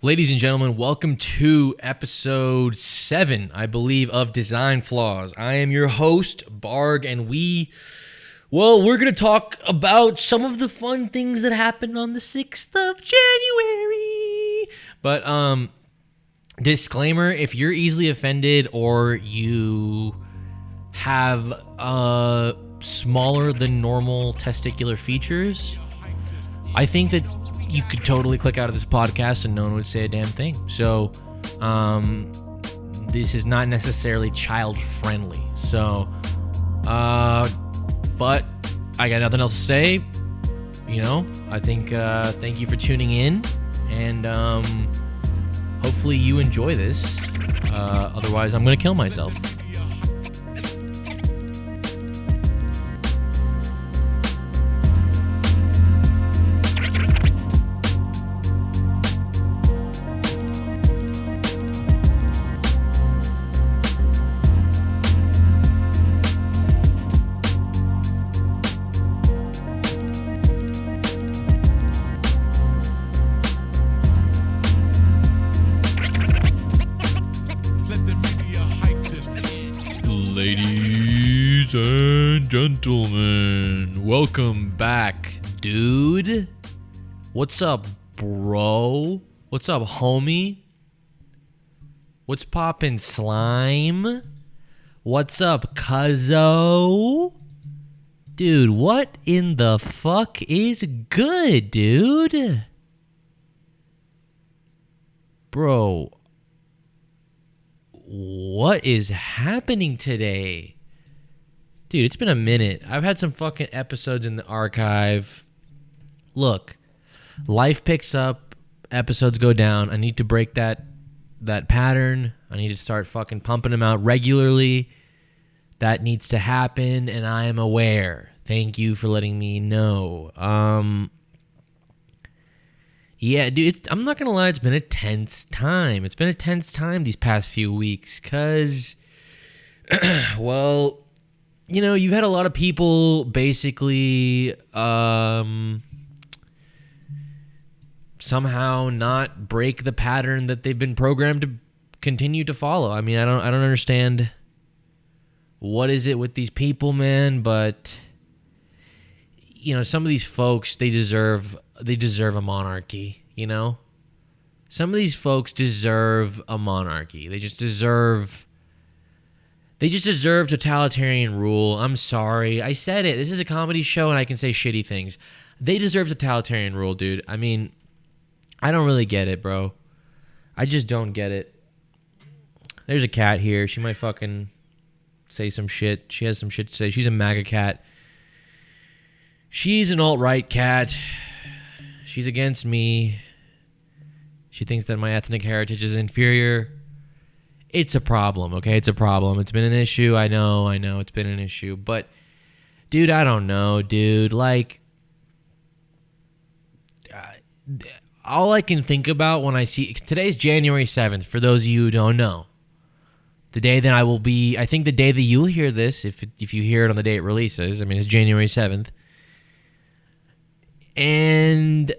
Ladies and gentlemen, welcome to episode 7, I believe, of Design Flaws. I am your host, BARG, and we're going to talk about some of the fun things that happened on the 6th of January. But, disclaimer, if you're easily offended or you have smaller than normal testicular features, I think that you could totally click out of this podcast and no one would say a damn thing. So, this is not necessarily child friendly. So, but I got nothing else to say. You know, I think, thank you for tuning in, and hopefully you enjoy this. Otherwise, I'm going to kill myself. Ladies and gentlemen, welcome back, dude. What's up, bro? What's up, homie? What's poppin', slime? What's up, cuzzo? Dude, what in the fuck is good, dude? Bro, what is happening today? Dude, it's been a minute. I've had some fucking episodes in the archive. Look, life picks up, episodes go down. I need to break that pattern. I need to start fucking pumping them out regularly. That needs to happen, and I am aware. Thank you for letting me know. Yeah, dude, I'm not going to lie, it's been a tense time. It's been a tense time these past few weeks because, well, you know, you've had a lot of people basically somehow not break the pattern that they've been programmed to continue to follow. I mean, I don't understand what is it with these people, man, but you know, some of these folks, they deserve a monarchy, you know? Some of these folks deserve a monarchy. They just deserve totalitarian rule. I'm sorry. I said it. This is a comedy show and I can say shitty things. They deserve totalitarian rule, dude. I mean, I don't really get it, bro. I just don't get it. There's a cat here. She might fucking say some shit. She has some shit to say. She's a MAGA cat. She's an alt-right cat. She's against me. She thinks that my ethnic heritage is inferior. It's a problem, okay? It's a problem. It's been an issue. I know. It's been an issue. But, dude, I don't know, dude. Like, all I can think about when I see... Today's January 7th, for those of you who don't know. The day that I will be... I think the day that you'll hear this, if you hear it on the day it releases, I mean, it's January 7th. And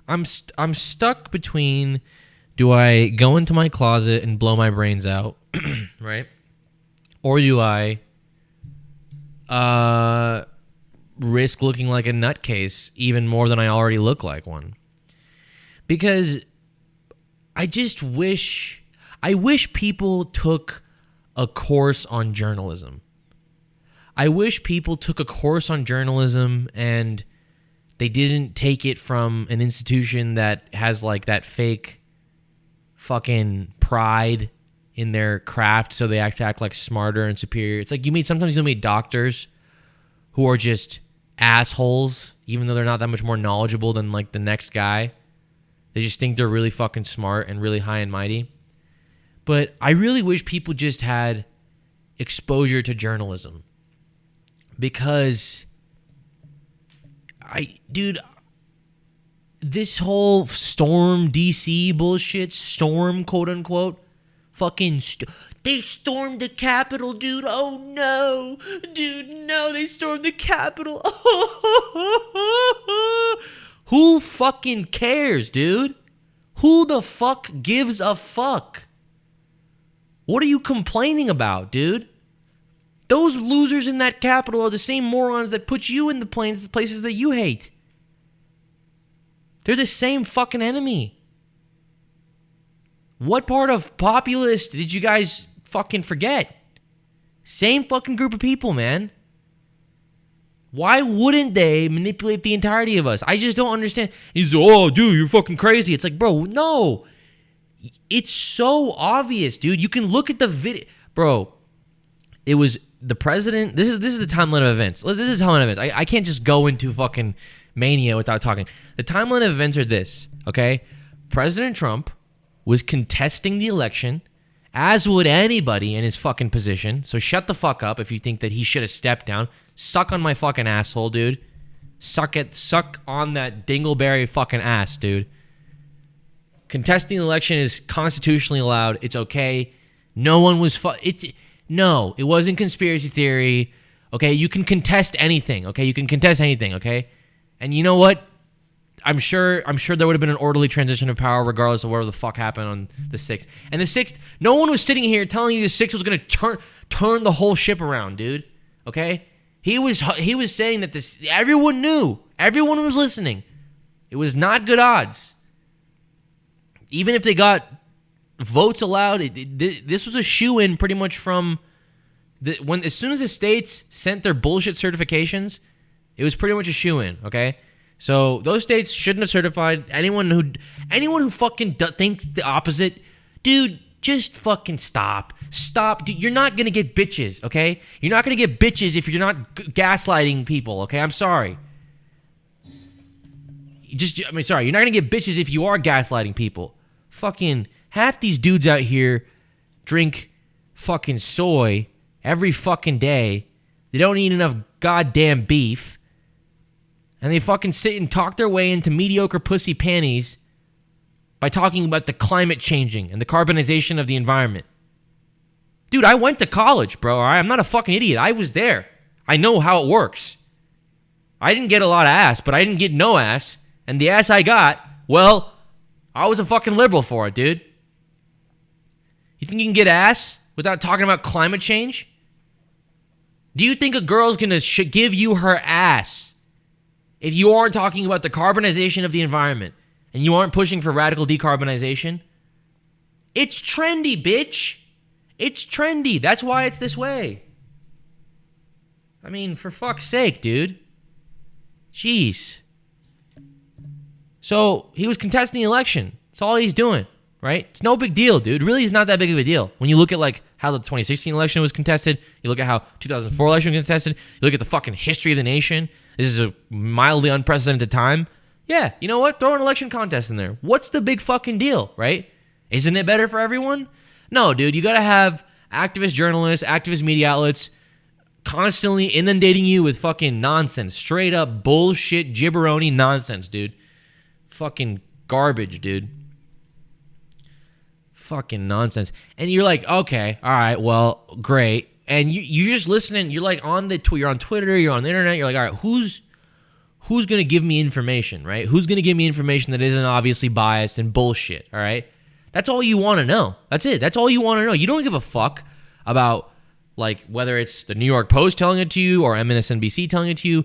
I'm stuck between, do I go into my closet and blow my brains out, right? Or do I risk looking like a nutcase even more than I already look like one? Because I wish people took a course on journalism. I wish people took a course on journalism and they didn't take it from an institution that has like that fake fucking pride in their craft, so they act like smarter and superior. It's like sometimes you'll meet doctors who are just assholes, even though they're not that much more knowledgeable than like the next guy. They just think they're really fucking smart and really high and mighty. But I really wish people just had exposure to journalism. Because, this whole storm DC bullshit, storm, quote unquote, fucking, they stormed the Capitol, dude. Oh no, dude, no, they stormed the Capitol. Who fucking cares, dude? Who the fuck gives a fuck? What are you complaining about, dude? Those losers in that Capitol are the same morons that put you in the places that you hate. They're the same fucking enemy. What part of populist did you guys fucking forget? Same fucking group of people, man. Why wouldn't they manipulate the entirety of us? I just don't understand. He's, oh, dude, you're fucking crazy. It's like, bro, no. It's so obvious, dude. You can look at the video. Bro, it was the president. This is the timeline of events. This is the timeline of events. I can't just go into fucking mania without talking. The timeline of events are this, okay? President Trump was contesting the election, as would anybody in his fucking position. So shut the fuck up if you think that he should have stepped down. Suck on my fucking asshole, dude. Suck on that dingleberry fucking ass, dude. Contesting the election is constitutionally allowed. It's okay. No one was no, it wasn't conspiracy theory. Okay, you can contest anything. Okay, you can contest anything. Okay, and you know what? I'm sure there would have been an orderly transition of power regardless of whatever the fuck happened on the 6th. And the 6th, no one was sitting here telling you the 6th was going to turn the whole ship around, dude. Okay? He was saying that this, everyone knew. Everyone was listening. It was not good odds. Even if they got votes allowed, this was a shoo-in pretty much from as soon as the states sent their bullshit certifications, it was pretty much a shoo-in, okay? So those states shouldn't have certified. Anyone who fucking thinks the opposite, dude, just fucking stop. Stop. Dude, you're not going to get bitches, okay? You're not going to get bitches if you're not gaslighting people, okay? I'm sorry. You're not going to get bitches if you are gaslighting people. Fucking half these dudes out here drink fucking soy every fucking day. They don't eat enough goddamn beef. And they fucking sit and talk their way into mediocre pussy panties by talking about the climate changing and the carbonization of the environment. Dude, I went to college, bro. All right? I'm not a fucking idiot. I was there. I know how it works. I didn't get a lot of ass, but I didn't get no ass. And the ass I got, well, I was a fucking liberal for it, dude. You think you can get ass without talking about climate change? Do you think a girl's gonna give you her ass if you aren't talking about the carbonization of the environment and you aren't pushing for radical decarbonization? It's trendy, bitch. It's trendy. That's why it's this way. I mean, for fuck's sake, dude. Jeez. So he was contesting the election. That's all he's doing, right? It's no big deal, dude. Really, it's not that big of a deal. When you look at like how the 2016 election was contested, you look at how 2004 election was contested, you look at the fucking history of the nation. This is a mildly unprecedented time. Yeah, you know what? Throw an election contest in there. What's the big fucking deal, right? Isn't it better for everyone? No, dude. You got to have activist journalists, activist media outlets constantly inundating you with fucking nonsense. Straight up bullshit, gibberoni nonsense, dude. Fucking garbage, dude. Fucking nonsense. And you're like, okay, all right, well, great. And you're just listening. You're like you're on Twitter, you're on the internet. You're like, all right, who's going to give me information, right? Who's going to give me information that isn't obviously biased and bullshit, all right? That's all you want to know. That's it. That's all you want to know. You don't give a fuck about like whether it's the New York Post telling it to you or MSNBC telling it to you.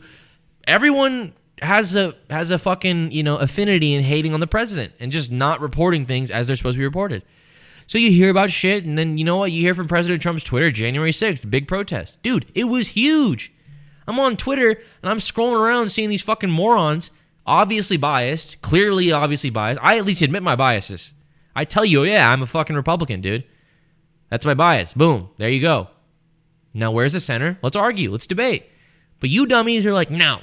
Everyone has a fucking, affinity in hating on the president and just not reporting things as they're supposed to be reported. So you hear about shit, and then you know what? You hear from President Trump's Twitter, January 6th, big protest. Dude, it was huge. I'm on Twitter, and I'm scrolling around seeing these fucking morons, obviously biased, clearly obviously biased. I at least admit my biases. I tell you, yeah, I'm a fucking Republican, dude. That's my bias. Boom. There you go. Now, where's the center? Let's argue. Let's debate. But you dummies are like, no.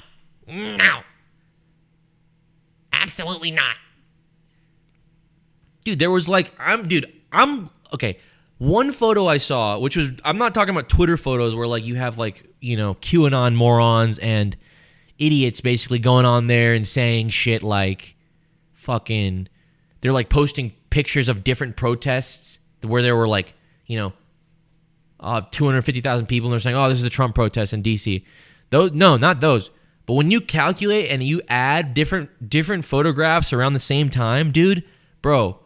Absolutely not. Dude, there was like, okay. One photo I saw, which was, I'm not talking about Twitter photos where like you have like, QAnon morons and idiots basically going on there and saying shit like fucking, they're like posting pictures of different protests where there were like, 250,000 people and they're saying, oh, this is a Trump protest in DC. Those, no, not those. But when you calculate and you add different photographs around the same time, dude, bro,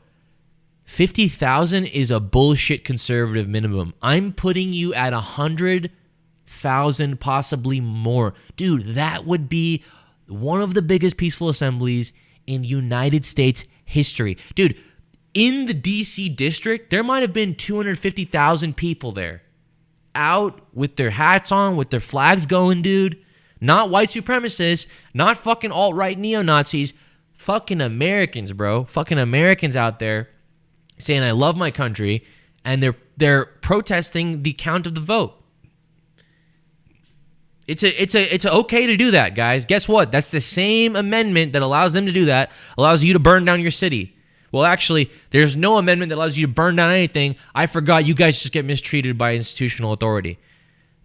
50,000 is a bullshit conservative minimum. I'm putting you at 100,000, possibly more. Dude, that would be one of the biggest peaceful assemblies in United States history. Dude, in the DC district, there might have been 250,000 people there. Out with their hats on, with their flags going, dude. Not white supremacists, not fucking alt-right neo-Nazis. Fucking Americans, bro. Fucking Americans out there saying, I love my country, and they're protesting the count of the vote. It's okay to do that, guys. Guess what? That's the same amendment that allows them to do that, allows you to burn down your city. Well, actually, there's no amendment that allows you to burn down anything. I forgot. You guys just get mistreated by institutional authority.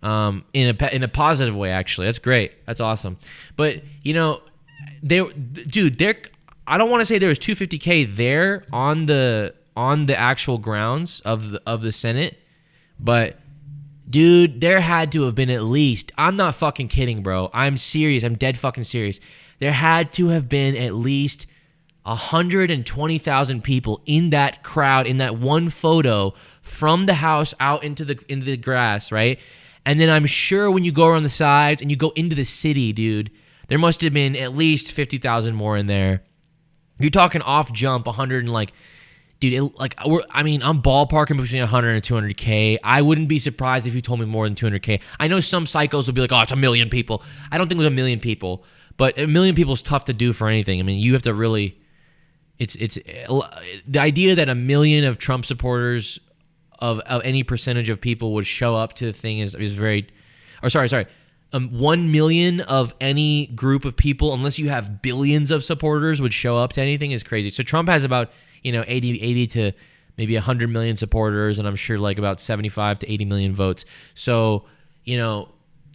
In a positive way, actually. That's great. That's awesome. But, you know, I don't want to say there was 250K there on the actual grounds of the Senate, but dude, there had to have been at least, I'm not fucking kidding, bro. I'm serious. I'm dead fucking serious. There had to have been at least 120,000 people in that crowd, in that one photo from the house out into the grass, right? And then I'm sure when you go around the sides and you go into the city, dude, there must have been at least 50,000 more in there. You're talking off jump 100 and like, dude, I'm ballparking between 100 and 200K. I wouldn't be surprised if you told me more than 200K. I know some psychos will be like, oh, it's 1 million people. I don't think it was 1 million people, but 1 million people is tough to do for anything. I mean, you have to really, it's the idea that 1 million of Trump supporters of any percentage of people would show up to the thing is very, or sorry. 1 million of any group of people, unless you have billions of supporters, would show up to anything is crazy. So Trump has about, 80 to maybe 100 million supporters, and I'm sure like about 75 to 80 million votes. So,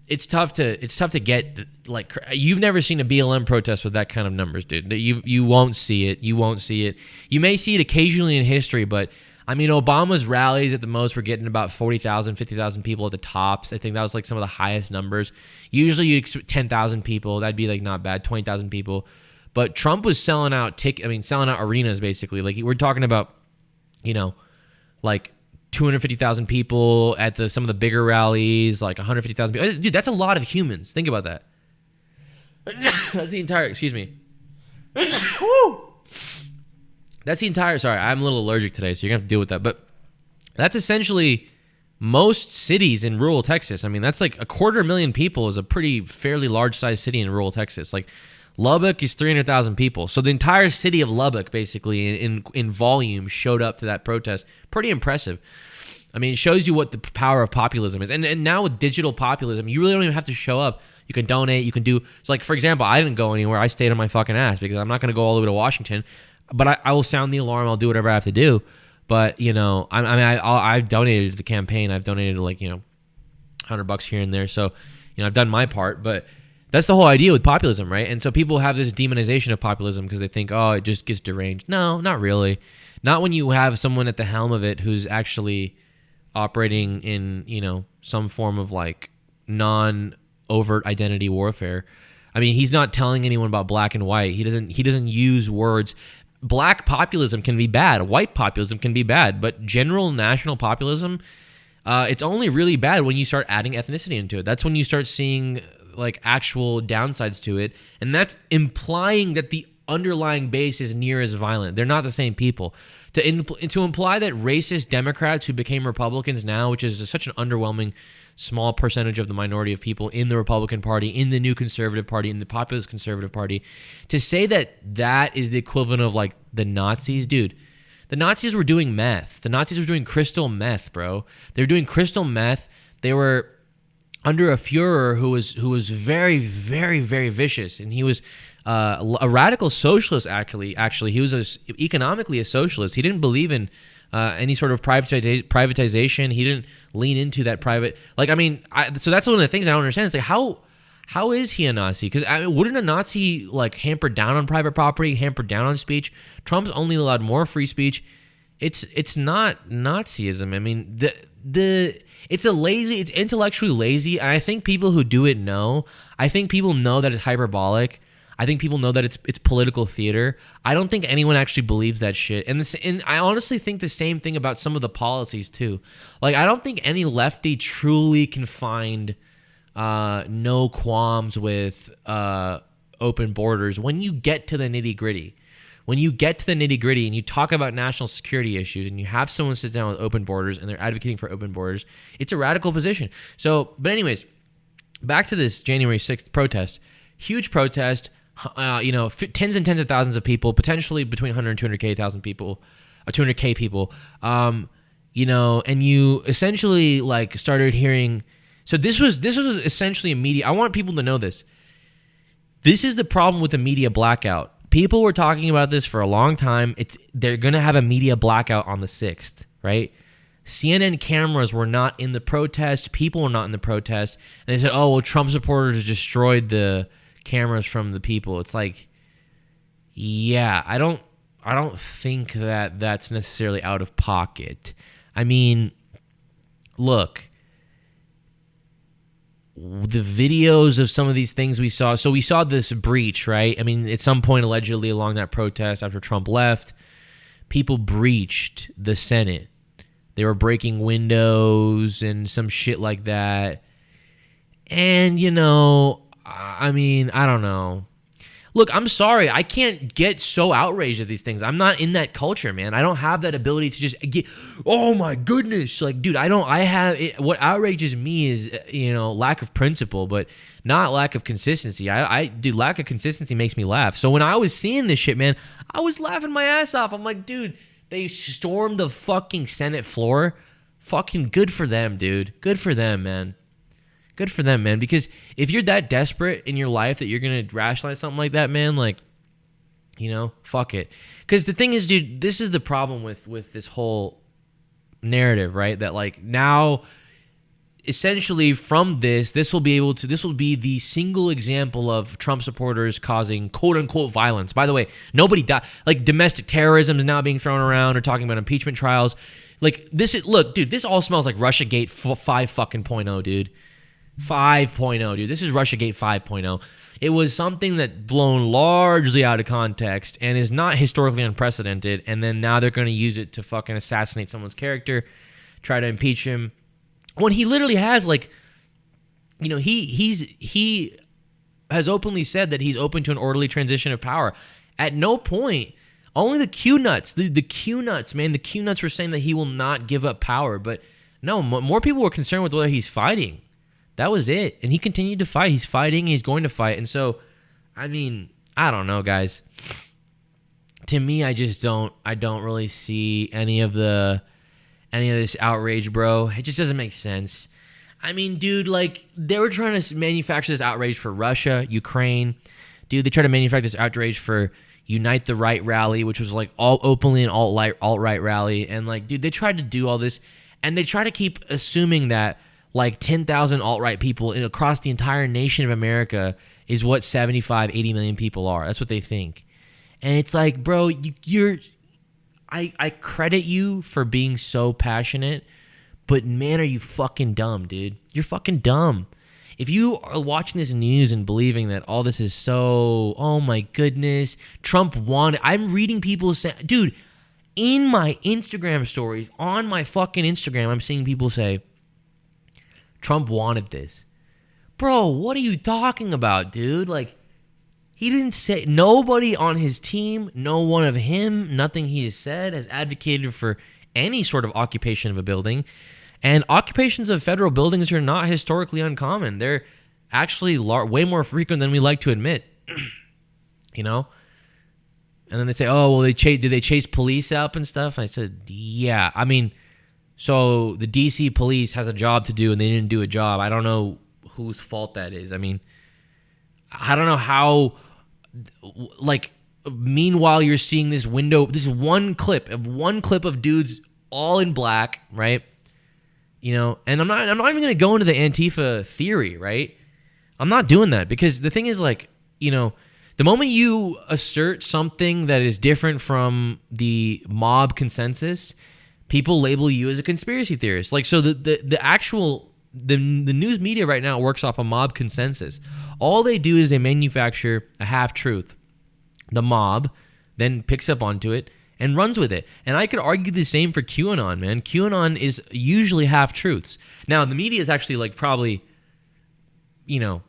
it's tough to get, like, you've never seen a BLM protest with that kind of numbers, dude. You won't see it. You won't see it. You may see it occasionally in history, but I mean, Obama's rallies at the most were getting about 40,000, 50,000 people at the tops. I think that was like some of the highest numbers. Usually you expect 10,000 people. That'd be like not bad, 20,000 people. But Trump was selling out selling out arenas basically. Like we're talking about, like 250,000 people at some of the bigger rallies, like 150,000 people. Dude, that's a lot of humans. Think about that. That's the entire, excuse me. Woo! That's the entire, sorry, I'm a little allergic today, so you're going to have to deal with that. But that's essentially most cities in rural Texas. I mean, that's like 250,000 people is a pretty fairly large-sized city in rural Texas. Like Lubbock is 300,000 people. So the entire city of Lubbock, basically, in volume, showed up to that protest. Pretty impressive. I mean, it shows you what the power of populism is. And now with digital populism, you really don't even have to show up. You can donate, you can do, so like, for example, I didn't go anywhere. I stayed on my fucking ass because I'm not going to go all the way to Washington. But I will sound the alarm. I'll do whatever I have to do. But, I've donated to the campaign. I've donated like, $100 here and there. So, I've done my part. But that's the whole idea with populism, right? And so people have this demonization of populism because they think, oh, it just gets deranged. No, not really. Not when you have someone at the helm of it who's actually operating in, some form of like non-overt identity warfare. I mean, he's not telling anyone about black and white. He doesn't use words. Black populism can be bad. White populism can be bad. But general national populism, it's only really bad when you start adding ethnicity into it. That's when you start seeing like actual downsides to it. And that's implying that the underlying base is near as violent. They're not the same people. To imply that racist Democrats who became Republicans now, which is such an underwhelming small percentage of the minority of people in the Republican Party, in the new Conservative Party, in the populist Conservative Party, to say that is the equivalent of like the Nazis, dude. The Nazis were doing meth. The Nazis were doing crystal meth, bro. They were doing crystal meth. They were under a Führer who was very, very, very vicious, and he was a radical socialist. Actually, he was economically a socialist. He didn't believe in any sort of privatization. He didn't lean into that private. Like, I mean, so that's one of the things I don't understand. It's like, how is he a Nazi? Because wouldn't a Nazi like hamper down on private property, hamper down on speech? Trump's only allowed more free speech. It's not Nazism. I mean, it's intellectually lazy, and I think people who do it know. I think people know that it's hyperbolic. I think people know that it's political theater. I don't think anyone actually believes that shit. And I honestly think the same thing about some of the policies too. Like, I don't think any lefty truly can find no qualms with open borders when you get to the nitty-gritty. When you get to the nitty-gritty and you talk about national security issues and you have someone sit down with open borders and they're advocating for open borders, it's a radical position. So, but anyways, back to this January 6th protest. Huge protest. Tens and tens of thousands of people, potentially between 100 and 200,000 people, 200K people, and you essentially like started hearing. So this was essentially a media. I want people to know this. This is the problem with the media blackout. People were talking about this for a long time. They're going to have a media blackout on the 6th, right? CNN cameras were not in the protest. People were not in the protest. And they said, oh, well, Trump supporters destroyed the cameras from the people. It's like, yeah, I don't think that that's necessarily out of pocket. I mean, look, the videos of some of these things we saw. So we saw this breach, right? I mean, at some point, allegedly along that protest after Trump left, people breached the Senate. They were breaking windows and some shit like that. And, I mean, I don't know. Look, I'm sorry. I can't get so outraged at these things. I'm not in that culture, man. I don't have that ability to just get, oh my goodness. Like, dude, what outrages me is, lack of principle, but not lack of consistency. Dude, lack of consistency makes me laugh. So when I was seeing this shit, man, I was laughing my ass off. I'm like, dude, they stormed the fucking Senate floor. Fucking good for them, dude. Good for them, man. Good for them, man. Because if you're that desperate in your life that you're going to rationalize something like that, man, like, fuck it. Because the thing is, dude, this is the problem with this whole narrative, right? That, like, now, essentially from this will be the single example of Trump supporters causing quote-unquote violence. By the way, nobody died. Like, domestic terrorism is now being thrown around or talking about impeachment trials. Like, look, dude, this all smells like Russiagate 5.0, dude. 5.0, dude. This is Russiagate 5.0. It was something that blown largely out of context and is not historically unprecedented. And then now they're going to use it to fucking assassinate someone's character, try to impeach him. When he literally has, like, he has openly said that he's open to an orderly transition of power. At no point, only the Q-nuts, the Q-nuts, man, the Q-nuts were saying that he will not give up power. But no, more people were concerned with whether he's fighting. That was it. And he continued to fight. He's fighting. He's going to fight. And so, I mean, I don't know, guys. To me, I don't really see any of this outrage, bro. It just doesn't make sense. I mean, dude, like, they were trying to manufacture this outrage for Russia, Ukraine. Dude, they tried to manufacture this outrage for Unite the Right rally, which was, like, all openly an alt-right rally. And, like, dude, they tried to do all this. And they try to keep assuming that, like, 10,000 alt-right people across the entire nation of America is what 75, 80 million people are. That's what they think. And it's like, bro, I credit you for being so passionate, but man, are you fucking dumb, dude. You're fucking dumb. If you are watching this news and believing that all this is so, oh my goodness, Trump won. I'm reading people say, dude, in my Instagram stories, on my fucking Instagram, I'm seeing people say, Trump wanted this. Bro, what are you talking about, dude? Like, he didn't say, nobody on his team, no one of him, nothing he has said has advocated for any sort of occupation of a building. And occupations of federal buildings are not historically uncommon. They're actually way more frequent than we like to admit. And then they say, oh, well, did they chase police up and stuff? And I said, yeah. I mean, so the DC police has a job to do and they didn't do a job. I don't know whose fault that is. I mean, I don't know how, like, meanwhile you're seeing this one clip of dudes all in black, right? And I'm not even going to go into the Antifa theory, right? I'm not doing that because the thing is, like, The moment you assert something that is different from the mob consensus, people label you as a conspiracy theorist. Like, so the actual news media right now works off a mob consensus. All they do is they manufacture a half-truth. The mob then picks up onto it and runs with it. And I could argue the same for QAnon, man. QAnon is usually half-truths. Now, the media is actually like probably, you know,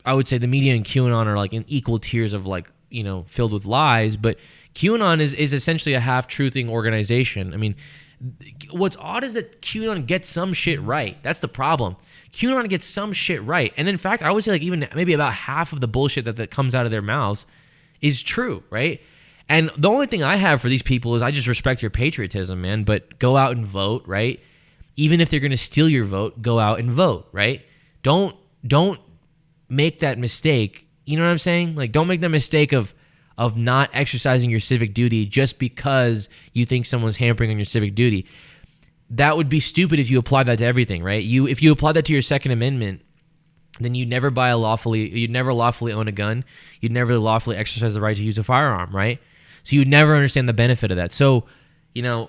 I would say the media and QAnon are like in equal tiers of like, you know, filled with lies. But QAnon is essentially a half-truthing organization. I mean, what's odd is that QAnon gets some shit right. That's the problem. QAnon gets some shit right. And in fact, I would say like even maybe about half of the bullshit that comes out of their mouths is true, right? And the only thing I have for these people is I just respect your patriotism, man. But go out and vote, right? Even if they're going to steal your vote, go out and vote, right? Don't make that mistake. You know what I'm saying? Like, don't make the mistake of not exercising your civic duty just because you think someone's hampering on your civic duty. That would be stupid if you apply that to everything, right? If you apply that to your Second Amendment, then you'd never lawfully own a gun. You'd never lawfully exercise the right to use a firearm, right? So you'd never understand the benefit of that. So, you know,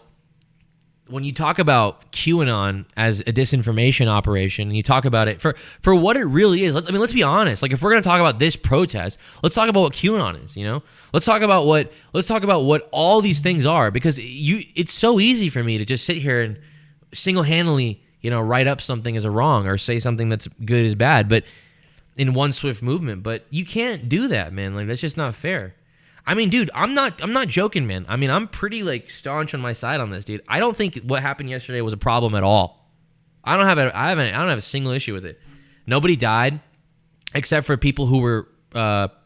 when you talk about QAnon as a disinformation operation, and you talk about it for what it really is, let's be honest. Like, if we're going to talk about this protest, let's talk about what QAnon is. You know, let's talk about what all these things are, because it's so easy for me to just sit here and single-handedly, you know, write up something as a wrong or say something that's good as bad, but in one swift movement. But you can't do that, man. Like, that's just not fair. I mean, dude, I'm not joking, man. I mean, I'm pretty like staunch on my side on this, dude. I don't think what happened yesterday was a problem at all. I don't have a single issue with it. Nobody died except for people who were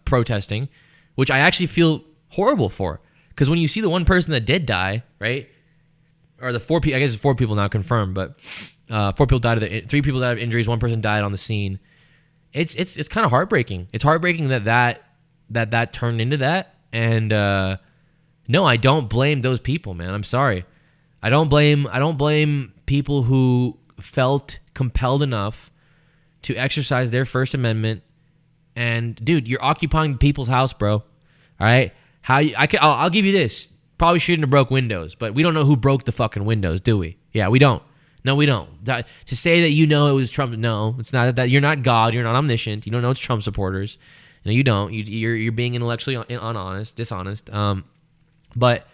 protesting, which I actually feel horrible for. Because when you see the one person that did die, right, or the four people, I guess it's 4 people now confirmed, but 4 people died 3 people died of injuries, 1 person died on the scene. It's kind of heartbreaking. It's heartbreaking that turned into that. And no, I don't blame those people, man. I'm sorry. I don't blame people who felt compelled enough to exercise their First Amendment. And dude, you're occupying people's house, bro. All right? I'll give you this. Probably shouldn't have broke windows, but we don't know who broke the fucking windows, do we? Yeah, we don't. No, we don't. To say that you know it was Trump, no, it's not that. You're not God. You're not omniscient. You don't know it's Trump supporters. No, you don't. You're being intellectually dishonest. But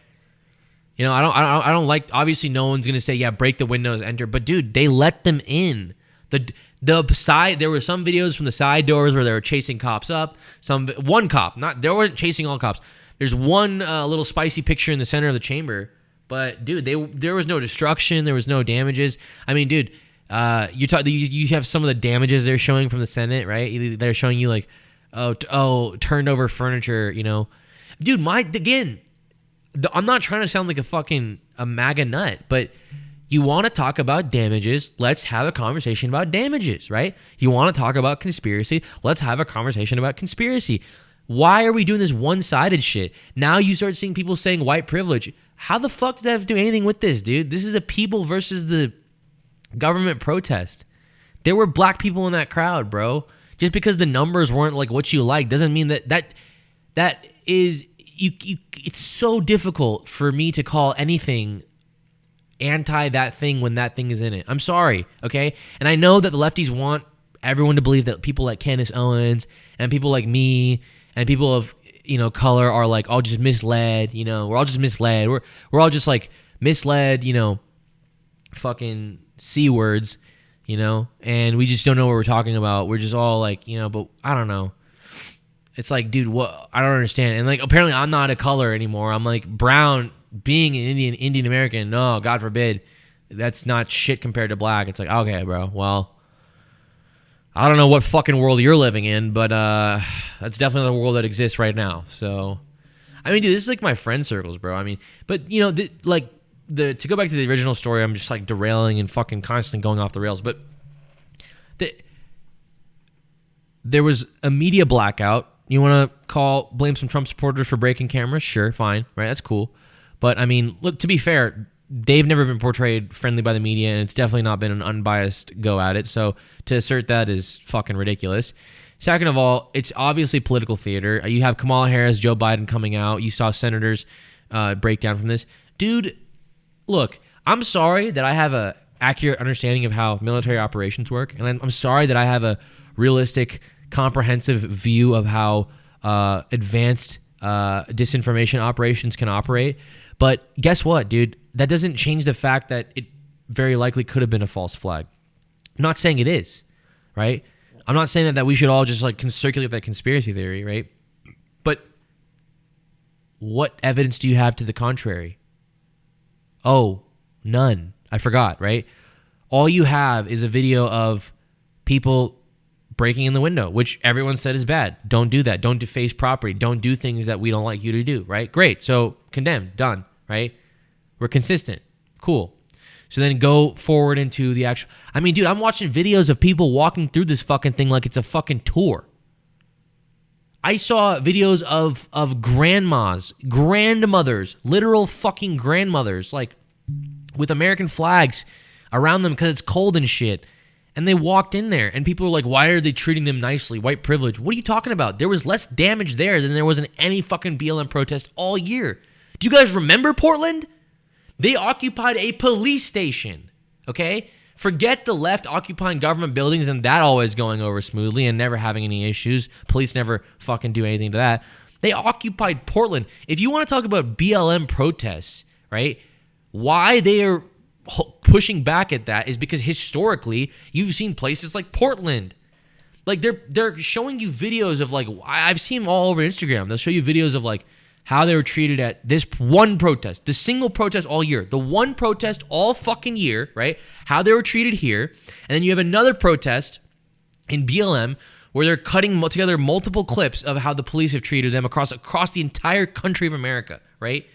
you know, I don't like. Obviously, no one's gonna say, yeah, break the windows, enter. But dude, they let them in. The side. There were some videos from the side doors where they were chasing cops up. One cop, they weren't chasing all cops. There's one little spicy picture in the center of the chamber. But dude, there was no destruction. There was no damages. I mean, dude, you have some of the damages they're showing from the Senate, right? They're showing you like. Oh, turned over furniture, you know. Dude, I'm not trying to sound like a MAGA nut, but you want to talk about damages, let's have a conversation about damages, right? You want to talk about conspiracy, let's have a conversation about conspiracy. Why are we doing this one-sided shit? Now you start seeing people saying white privilege. How the fuck does that have to do anything with this, dude? This is a people versus the government protest. There were black people in that crowd, bro. Just because the numbers weren't like what you like doesn't mean that is you. It's so difficult for me to call anything anti that thing when that thing is in it. I'm sorry, okay? And I know that the lefties want everyone to believe that people like Candace Owens and people like me and people of, you know, color are like all just misled. You know, we're all just misled. We're all just like misled. You know, fucking C words. You know, and we just don't know what we're talking about. We're just all like, you know, but I don't know. It's like, dude, what? I don't understand. And like, apparently I'm not a color anymore. I'm like brown, being an Indian American. No, God forbid. That's not shit compared to black. It's like, okay, bro. Well, I don't know what fucking world you're living in, but that's definitely the world that exists right now. So, I mean, dude, this is like my friend circles, bro. I mean, but you know, to go back to the original story, I'm just like derailing and fucking constantly going off the rails. But there was a media blackout. You want to blame some Trump supporters for breaking cameras? Sure, fine, right? That's cool. But I mean, look, to be fair, they've never been portrayed friendly by the media, and it's definitely not been an unbiased go at it. So to assert that is fucking ridiculous. Second of all, it's obviously political theater. You have Kamala Harris, Joe Biden coming out. You saw senators break down from this. Dude, look, I'm sorry that I have a accurate understanding of how military operations work, and I'm sorry that I have a realistic, comprehensive view of how advanced disinformation operations can operate. But guess what, dude? That doesn't change the fact that it very likely could have been a false flag. I'm not saying it is, right? I'm not saying that we should all just like circulate that conspiracy theory, right? But what evidence do you have to the contrary? Oh, none. I forgot, right? All you have is a video of people breaking in the window, which everyone said is bad. Don't do that. Don't deface property. Don't do things that we don't like you to do, right? Great. So condemned, done, right? We're consistent. Cool. So then go forward into the actual... I mean, dude, I'm watching videos of people walking through this fucking thing like it's a fucking tour. I saw videos of grandmas, grandmothers, literal fucking grandmothers, like with American flags around them because it's cold and shit. And they walked in there and people were like, why are they treating them nicely? White privilege. What are you talking about? There was less damage there than there was in any fucking BLM protest all year. Do you guys remember Portland? They occupied a police station, okay? Forget the left occupying government buildings and that always going over smoothly and never having any issues. Police never fucking do anything to that. They occupied Portland. If you want to talk about BLM protests, right, why they are pushing back at that is because historically you've seen places like Portland. Like they're showing you videos of like, I've seen them all over Instagram. They'll show you videos of like how they were treated at this one protest, the single protest all year, the one protest all fucking year, right? How they were treated here. And then you have another protest in BLM where they're cutting together multiple clips of how the police have treated them across the entire country of America, right?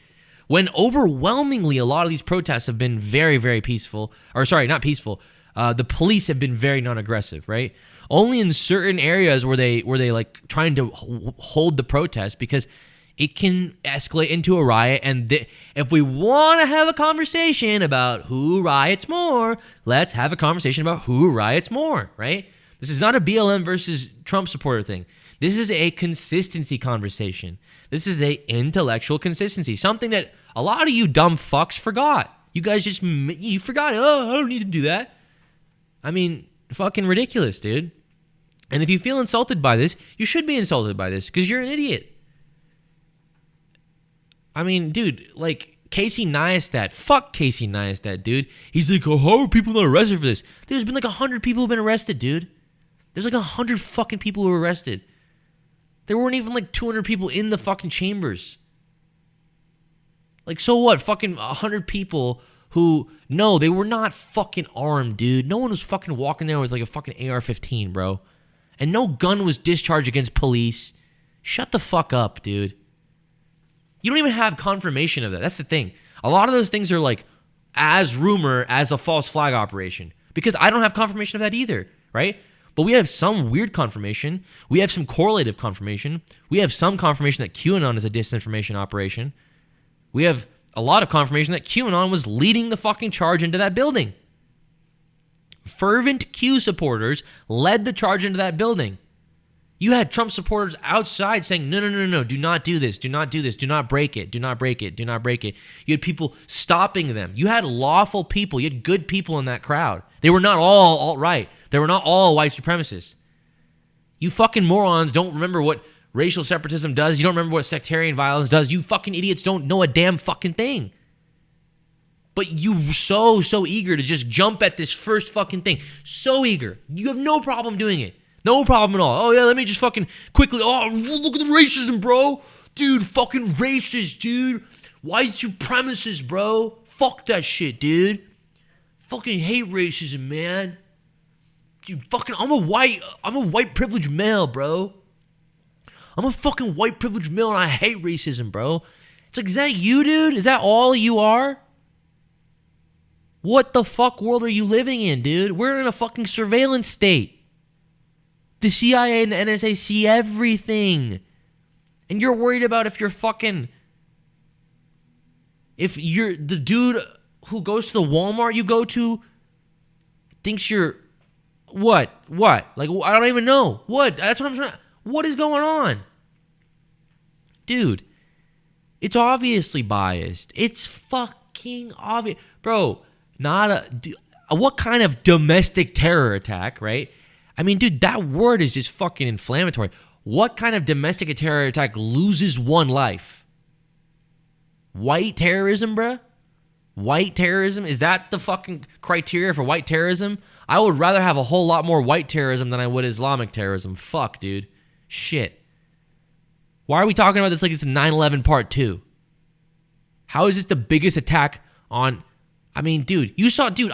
When overwhelmingly a lot of these protests have been very, very peaceful, or sorry, not peaceful. The police have been very non-aggressive, right? Only in certain areas where they like trying to hold the protest because it can escalate into a riot. And if we want to have a conversation about who riots more, let's have a conversation about who riots more, right? This is not a BLM versus Trump supporter thing. This is a consistency conversation. This is a intellectual consistency, something that a lot of you dumb fucks forgot. You guys you forgot, oh, I don't need to do that. I mean, fucking ridiculous, dude. And if you feel insulted by this, you should be insulted by this because you're an idiot. I mean, dude, like Casey Neistat, fuck Casey Neistat, dude. He's like, oh, how are people not arrested for this? There's been like 100 people who've been arrested, dude. There's like 100 fucking people who were arrested. There weren't even like 200 people in the fucking chambers. Like, so what? Fucking 100 people who, no, they were not fucking armed, dude. No one was fucking walking there with like a fucking AR-15, bro. And no gun was discharged against police. Shut the fuck up, dude. You don't even have confirmation of that. That's the thing. A lot of those things are like as rumor as a false flag operation because I don't have confirmation of that either, right? But we have some weird confirmation. We have some correlative confirmation. We have some confirmation that QAnon is a disinformation operation. We have a lot of confirmation that QAnon was leading the fucking charge into that building. Fervent Q supporters led the charge into that building. You had Trump supporters outside saying, no, do not do this, do not do this, do not break it, do not break it, do not break it. You had people stopping them. You had lawful people. You had good people in that crowd. They were not all alt-right. They were not all white supremacists. You fucking morons don't remember what racial separatism does. You don't remember what sectarian violence does. You fucking idiots don't know a damn fucking thing. But you so eager to just jump at this first fucking thing. So eager. You have no problem doing it. No problem at all. Oh, yeah, let me just fucking quickly. Oh, look at the racism, bro. Dude, fucking racist, dude. White supremacists, bro. Fuck that shit, dude. Fucking hate racism, man. Dude, fucking, I'm a white privileged male, bro. I'm a fucking white privileged male and I hate racism, bro. It's like, is that you, dude? Is that all you are? What the fuck world are you living in, dude? We're in a fucking surveillance state. The CIA and the NSA see everything. And you're worried about if you're the dude who goes to the Walmart you go to thinks you're What? Like, I don't even know. What? That's what I'm trying. What is going on? Dude, it's obviously biased. It's fucking obvious. Bro, what kind of domestic terror attack, right? I mean, dude, that word is just fucking inflammatory. What kind of domestic terror attack loses one life? White terrorism, bruh? White terrorism? Is that the fucking criteria for white terrorism? I would rather have a whole lot more white terrorism than I would Islamic terrorism. Fuck, dude. Shit. Why are we talking about this like it's a 9/11 part 2? How is this the biggest attack on... I mean, dude,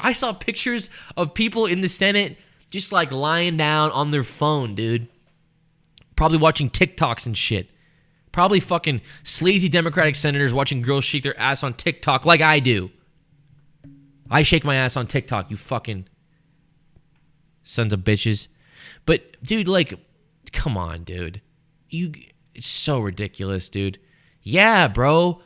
I saw pictures of people in the Senate just like lying down on their phone, dude. Probably watching TikToks and shit. Probably fucking sleazy Democratic senators watching girls shake their ass on TikTok like I do. I shake my ass on TikTok, you fucking sons of bitches. But, dude, like, come on, dude. It's so ridiculous, dude. Yeah, bro.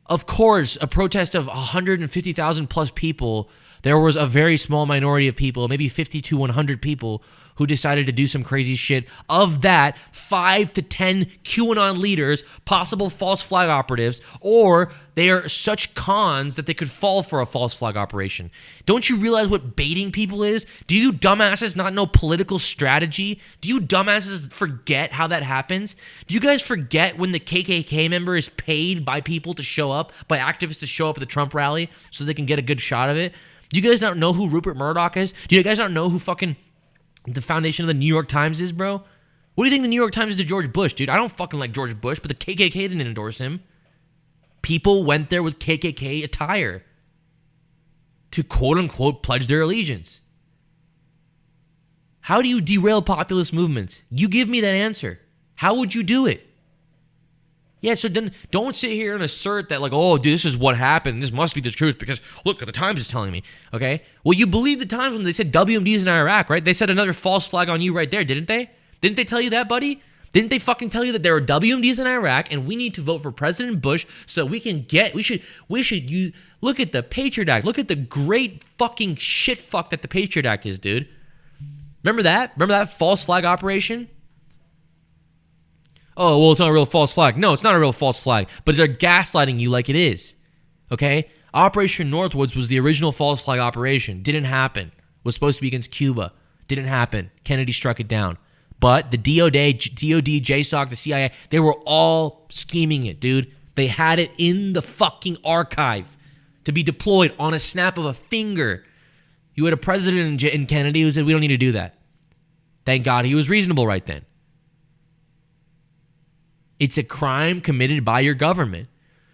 Of course, a protest of 150,000 plus people, there was a very small minority of people, maybe 50 to 100 people, who decided to do some crazy shit. Of that, 5 to 10 QAnon leaders, possible false flag operatives, or they are such cons that they could fall for a false flag operation. Don't you realize what baiting people is? Do you dumbasses not know political strategy? Do you dumbasses forget how that happens? Do you guys forget when the KKK member is paid by people to show up, by activists to show up at the Trump rally so they can get a good shot of it? Do you guys not know who Rupert Murdoch is? Do you guys not know who fucking the foundation of the New York Times is, bro? What do you think the New York Times is to George Bush, dude? I don't fucking like George Bush, but the KKK didn't endorse him. People went there with KKK attire to quote-unquote pledge their allegiance. How do you derail populist movements? You give me that answer. How would you do it? Yeah, so then don't sit here and assert that like, oh, dude, this is what happened. This must be the truth because, look, the Times is telling me, okay? Well, you believe the Times when they said WMDs in Iraq, right? They said another false flag on you right there, didn't they? Didn't they tell you that, buddy? Didn't they fucking tell you that there are WMDs in Iraq and we need to vote for President Bush so we can get, you look at the Patriot Act. Look at the great fucking shit fuck that the Patriot Act is, dude. Remember that? Remember that false flag operation? Oh, well, it's not a real false flag. No, it's not a real false flag, but they're gaslighting you like it is, okay? Operation Northwoods was the original false flag operation. Didn't happen. Was supposed to be against Cuba. Didn't happen. Kennedy struck it down. But the DOD, JSOC, the CIA, they were all scheming it, dude. They had it in the fucking archive to be deployed on a snap of a finger. You had a president in Kennedy who said, we don't need to do that. Thank God he was reasonable right then. It's a crime committed by your government.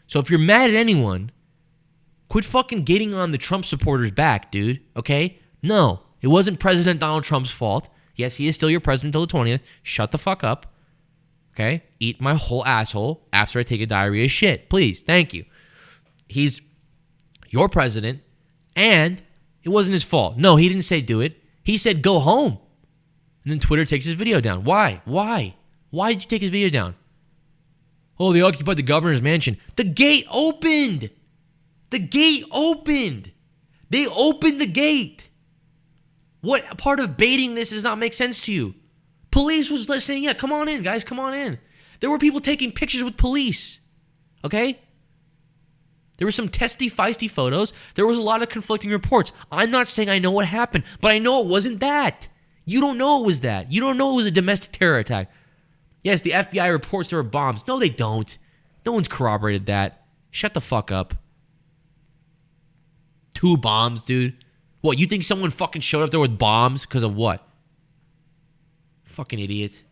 So if you're mad at anyone, quit fucking getting on the Trump supporters' back, dude, okay? No, it wasn't President Donald Trump's fault. Yes, he is still your president until the 20th. Shut the fuck up, okay? Eat my whole asshole after I take a diarrhea shit. Please, thank you. He's your president, and it wasn't his fault. No, he didn't say do it. He said go home. And then Twitter takes his video down. Why? Why did you take his video down? Oh, they occupied the governor's mansion. The gate opened. The gate opened. They opened the gate. What part of baiting this does not make sense to you? Police was saying, yeah, come on in, guys, come on in. There were people taking pictures with police, okay? There were some testy, feisty photos. There was a lot of conflicting reports. I'm not saying I know what happened, but I know it wasn't that. You don't know it was that. You don't know it was a domestic terror attack. Yes, the FBI reports there were bombs. No, they don't. No one's corroborated that. Shut the fuck up. 2 bombs, dude. What, you think someone fucking showed up there with bombs because of what? Fucking idiot.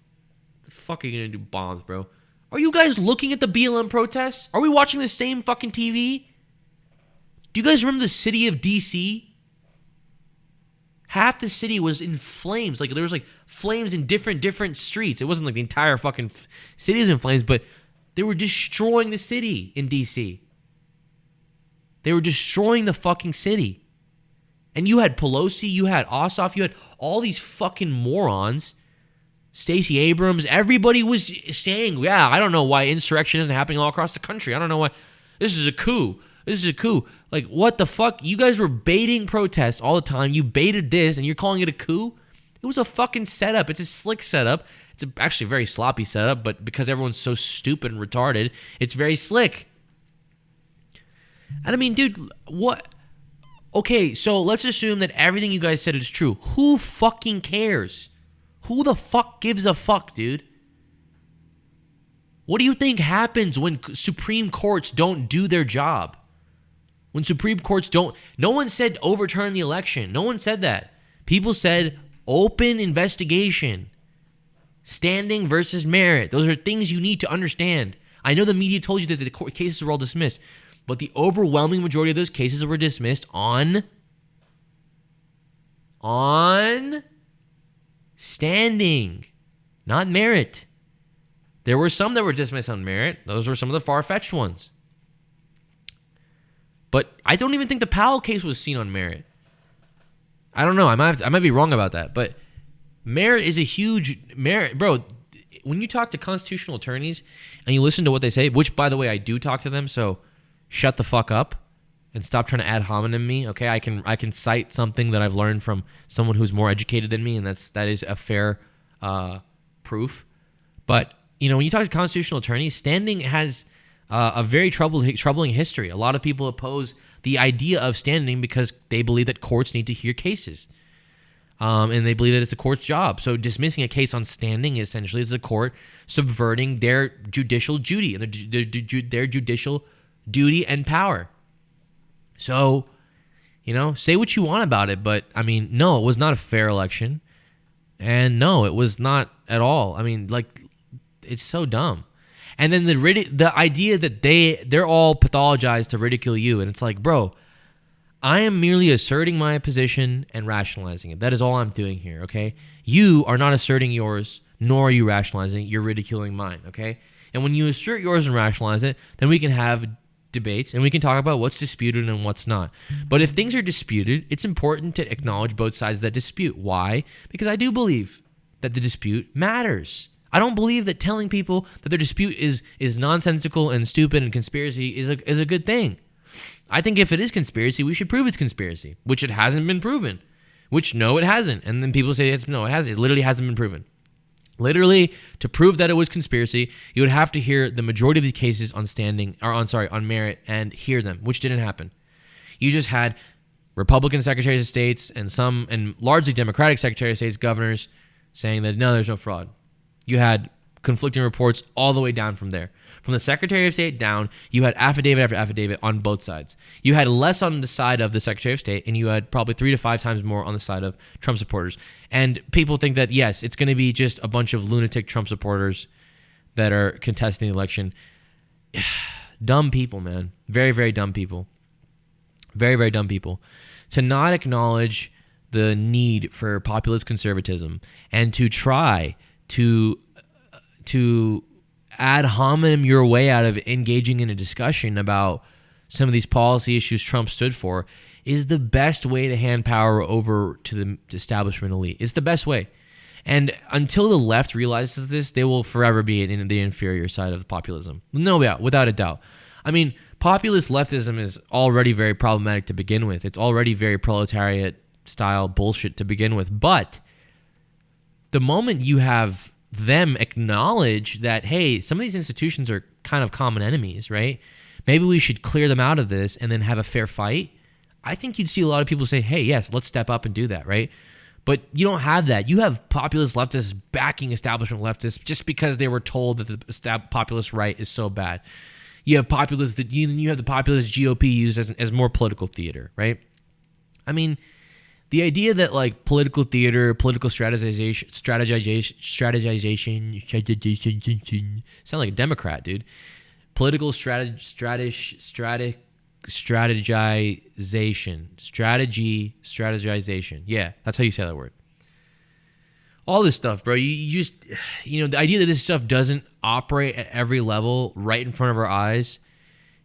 The fuck are you gonna do bombs, bro? Are you guys looking at the BLM protests? Are we watching the same fucking TV? Do you guys remember the city of DC? Half the city was in flames. Like, there was, like, flames in different streets. It wasn't, like, the entire fucking city was in flames, but they were destroying the city in D.C. They were destroying the fucking city. And you had Pelosi, you had Ossoff, you had all these fucking morons. Stacey Abrams, everybody was saying, yeah, I don't know why insurrection isn't happening all across the country. I don't know why. This is a coup. This is a coup. Like, what the fuck? You guys were baiting protests all the time. You baited this, and you're calling it a coup? It was a fucking setup. It's a slick setup. It's actually a very sloppy setup, but because everyone's so stupid and retarded, it's very slick. And I mean, dude, what? Okay, so let's assume that everything you guys said is true. Who fucking cares? Who the fuck gives a fuck, dude? What do you think happens when Supreme Courts don't do their job? When Supreme Courts don't... No one said overturn the election. No one said that. People said open investigation. Standing versus merit. Those are things you need to understand. I know the media told you that the court cases were all dismissed, but the overwhelming majority of those cases were dismissed on standing, not merit. There were some that were dismissed on merit. Those were some of the far-fetched ones. But I don't even think the Powell case was seen on merit. I don't know. I might be wrong about that. But merit is a huge merit. Bro, when you talk to constitutional attorneys and you listen to what they say, which, by the way, I do talk to them, so shut the fuck up and stop trying to ad hominem me, okay? I can cite something that I've learned from someone who's more educated than me, and that is a fair proof. But, you know, when you talk to constitutional attorneys, standing has a very troubling history. A lot of people oppose the idea of standing because they believe that courts need to hear cases. And they believe that it's a court's job. So dismissing a case on standing essentially is the court subverting their judicial duty and their judicial duty and power. So, you know, say what you want about it, but I mean, no, it was not a fair election. And no, it was not at all. I mean, like, it's so dumb. And then the idea that they're all pathologized to ridicule you, and it's like, bro, I am merely asserting my position and rationalizing it. That is all I'm doing here, okay? You are not asserting yours, nor are you rationalizing it. You're ridiculing mine, okay? And when you assert yours and rationalize it, then we can have debates and we can talk about what's disputed and what's not. But if things are disputed, it's important to acknowledge both sides of that dispute. Why? Because I do believe that the dispute matters. I don't believe that telling people that their dispute is nonsensical and stupid and conspiracy is a good thing. I think if it is conspiracy, we should prove it's conspiracy, which it hasn't been proven. Which, no, it hasn't. And then people say, no, it hasn't. It literally hasn't been proven. Literally, to prove that it was conspiracy, you would have to hear the majority of these cases on merit and hear them, which didn't happen. You just had Republican secretaries of states and largely Democratic secretaries of states, governors, saying that, no, there's no fraud. You had conflicting reports all the way down from there. From the Secretary of State down, you had affidavit after affidavit on both sides. You had less on the side of the Secretary of State, and you had probably 3 to 5 times more on the side of Trump supporters. And people think that, yes, it's going to be just a bunch of lunatic Trump supporters that are contesting the election. Dumb people, man. Very, very dumb people. Very, very dumb people. To not acknowledge the need for populist conservatism and to try to ad hominem your way out of engaging in a discussion about some of these policy issues Trump stood for is the best way to hand power over to the establishment elite. It's the best way. And until the left realizes this, they will forever be in the inferior side of populism. No doubt, without a doubt. I mean, populist leftism is already very problematic to begin with. It's already very proletariat-style bullshit to begin with. But the moment you have them acknowledge that, hey, some of these institutions are kind of common enemies, right? Maybe we should clear them out of this and then have a fair fight. I think you'd see a lot of people say, hey, yes, let's step up and do that, right? But you don't have that. You have populist leftists backing establishment leftists just because they were told that the populist right is so bad. You have populists that you have the populist GOP used as more political theater, right? I mean, the idea that like political theater, political strategization, sound like a Democrat, dude. Political strategization. Yeah, that's how you say that word. All this stuff, bro. You just, the idea that this stuff doesn't operate at every level right in front of our eyes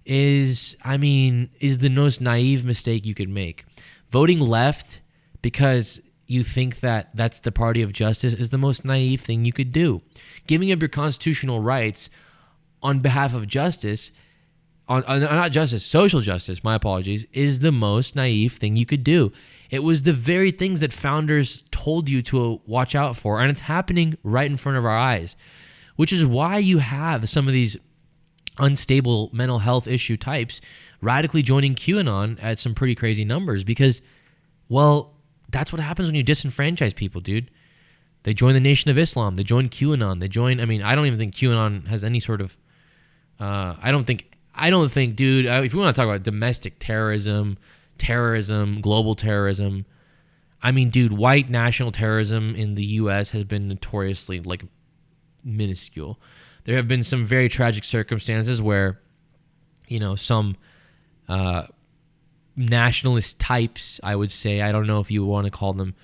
is the most naive mistake you could make. Voting left because you think that that's the party of justice is the most naive thing you could do. Giving up your constitutional rights on behalf of justice not justice, social justice, my apologies, is the most naive thing you could do. It was the very things that founders told you to watch out for, and it's happening right in front of our eyes, which is why you have some of these unstable mental health issue types radically joining QAnon at some pretty crazy numbers because, well, that's what happens when you disenfranchise people, dude. They join the Nation of Islam. They join QAnon. I don't even think QAnon has any sort of, I don't think, dude, if we want to talk about domestic terrorism, global terrorism, I mean, dude, white national terrorism in the U.S. has been notoriously, like, minuscule. There have been some very tragic circumstances where, some nationalist types, I would say, I don't know if you want to call them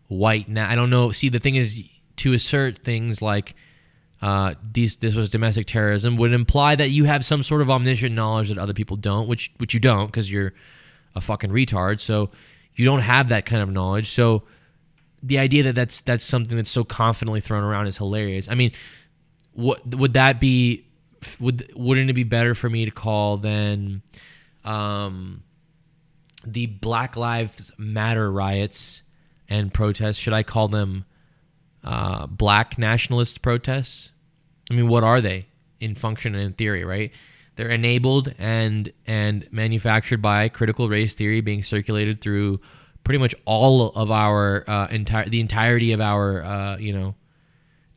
white. I don't know. See, the thing is, to assert things like this was domestic terrorism would imply that you have some sort of omniscient knowledge that other people don't, which you don't because you're a fucking retard. So you don't have that kind of knowledge. So the idea that that's something that's so confidently thrown around is hilarious. I mean, what would that be? Wouldn't it be better for me to call then the Black Lives Matter riots and protests? Should I call them black nationalist protests? I mean, what are they in function and in theory, right? They're enabled and manufactured by critical race theory being circulated through pretty much all of our the entirety of our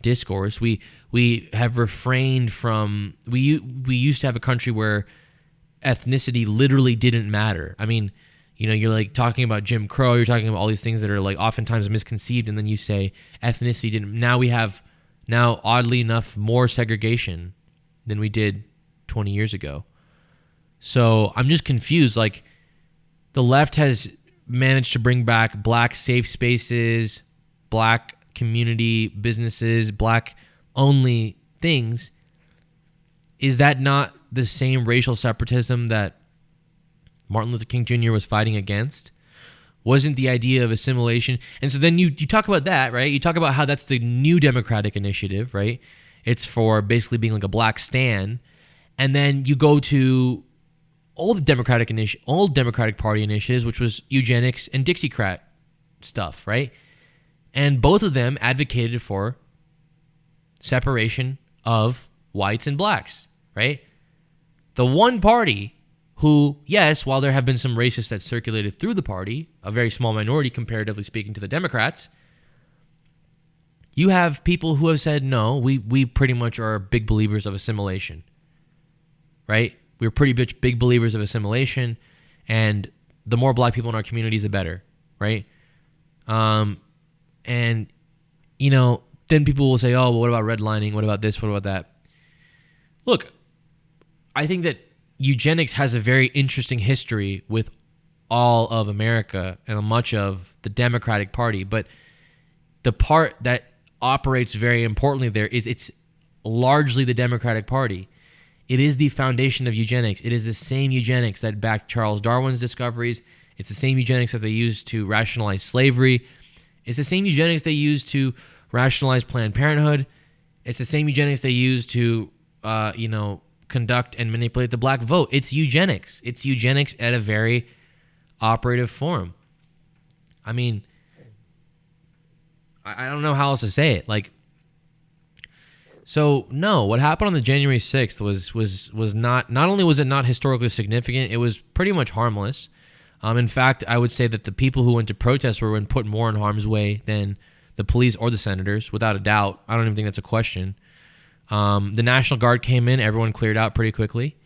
discourse. We have refrained from we used to have a country where ethnicity literally didn't matter. I mean, you're like talking about Jim Crow, you're talking about all these things that are like oftentimes misconceived, and then you say ethnicity didn't. Now we have oddly enough more segregation than we did 20 years ago. So I'm just confused. Like, the left has managed to bring back black safe spaces, black community businesses, black only things. Is that not the same racial separatism that Martin Luther King Jr. was fighting against? Wasn't the idea of assimilation? And so then you talk about that, right? You talk about how that's the new Democratic initiative, right? It's for basically being like a black stan. And then you go to all Democratic Party initiatives, which was eugenics and Dixiecrat stuff, right? And both of them advocated for separation of whites and blacks, right? The one party who, yes, while there have been some racists that circulated through the party, a very small minority comparatively speaking to the Democrats, you have people who have said, no, we pretty much are big believers of assimilation, right? We're pretty big believers of assimilation, and the more black people in our communities, the better, right? And, then people will say, oh, well, what about redlining? What about this? What about that? Look, I think that eugenics has a very interesting history with all of America and much of the Democratic Party, but the part that operates very importantly there is it's largely the Democratic Party. It is the foundation of eugenics. It is the same eugenics that backed Charles Darwin's discoveries. It's the same eugenics that they used to rationalize slavery. It's the same eugenics they used to rationalize Planned Parenthood. It's the same eugenics they used to, conduct and manipulate the black vote. It's eugenics. It's eugenics at a very operative form. I mean, I don't know how else to say it. Like, so no, what happened on the January 6th was not only was it not historically significant, it was pretty much harmless. In fact, I would say that the people who went to protest were put more in harm's way than the police or the senators, without a doubt. I don't even think that's a question. The National Guard came in, everyone cleared out pretty quickly.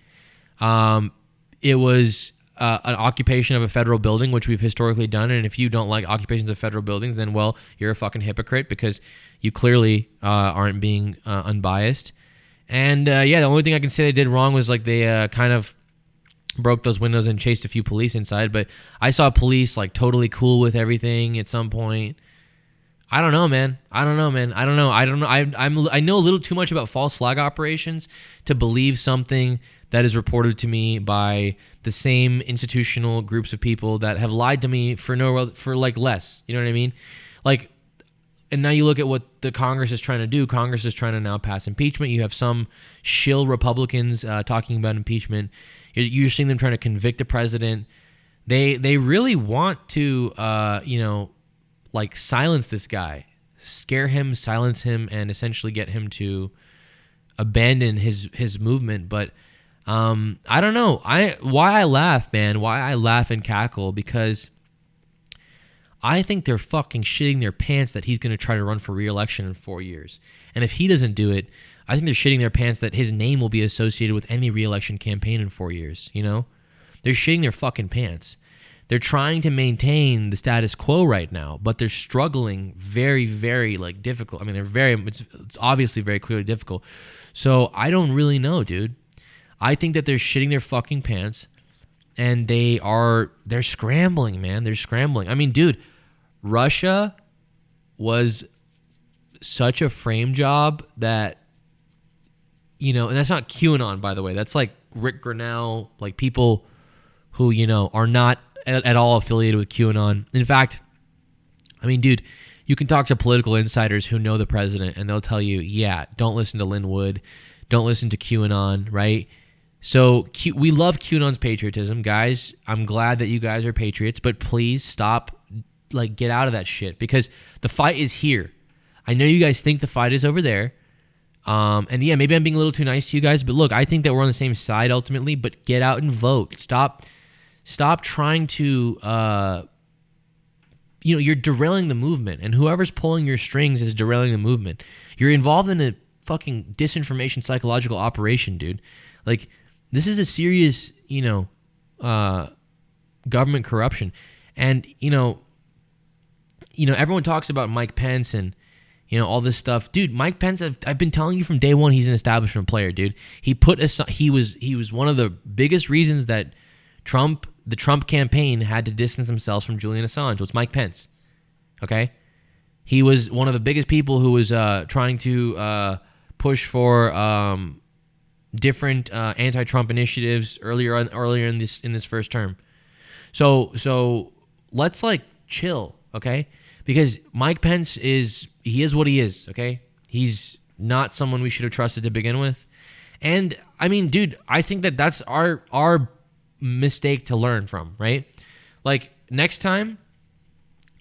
It was an occupation of a federal building, which we've historically done. And if you don't like occupations of federal buildings, then, well, you're a fucking hypocrite because you clearly aren't being unbiased. And, the only thing I can say they did wrong was like they kind of broke those windows and chased a few police inside. But I saw police like totally cool with everything at some point. I don't know, man. I know a little too much about false flag operations to believe something that is reported to me by the same institutional groups of people that have lied to me for less. You know what I mean? Like, and now you look at what the Congress is trying to do. Congress is trying to now pass impeachment. You have some shill Republicans talking about impeachment. You're seeing them trying to convict the president. They really want to, like silence this guy, scare him, silence him, and essentially get him to abandon his movement. But I don't know. Why I laugh, man. Why I laugh and cackle, because I think they're fucking shitting their pants that he's going to try to run for re-election in 4 years. And if he doesn't do it, I think they're shitting their pants that his name will be associated with any re-election campaign in 4 years, you know? They're shitting their fucking pants. They're trying to maintain the status quo right now, but they're struggling very, very, like, difficult. I mean, it's obviously very clearly difficult. So I don't really know, dude. I think that they're shitting their fucking pants. And they're scrambling, man. They're scrambling. I mean, dude, Russia was such a frame job that, and that's not QAnon, by the way. That's like Rick Grinnell, like people who, are not at all affiliated with QAnon. In fact, I mean, dude, you can talk to political insiders who know the president, and they'll tell you, yeah, don't listen to Lin Wood. Don't listen to QAnon, right? So we love QAnon's patriotism, guys. I'm glad that you guys are patriots, but please stop, get out of that shit, because the fight is here. I know you guys think the fight is over there. And yeah, maybe I'm being a little too nice to you guys, but look, I think that we're on the same side ultimately, but get out and vote. Stop trying to, you're derailing the movement, and whoever's pulling your strings is derailing the movement. You're involved in a fucking disinformation psychological operation, dude. Like, this is a serious, government corruption. And, everyone talks about Mike Pence and, all this stuff. Dude, Mike Pence, I've been telling you from day one, he's an establishment player, dude. He was one of the biggest reasons that the Trump campaign had to distance themselves from Julian Assange. Was Mike Pence. Okay? He was one of the biggest people who was trying to push for different anti-Trump initiatives earlier in this first term. So let's chill, okay? Because Mike Pence is what he is, okay? He's not someone we should have trusted to begin with. And I mean, dude, I think that that's our mistake to learn from, right? Next time,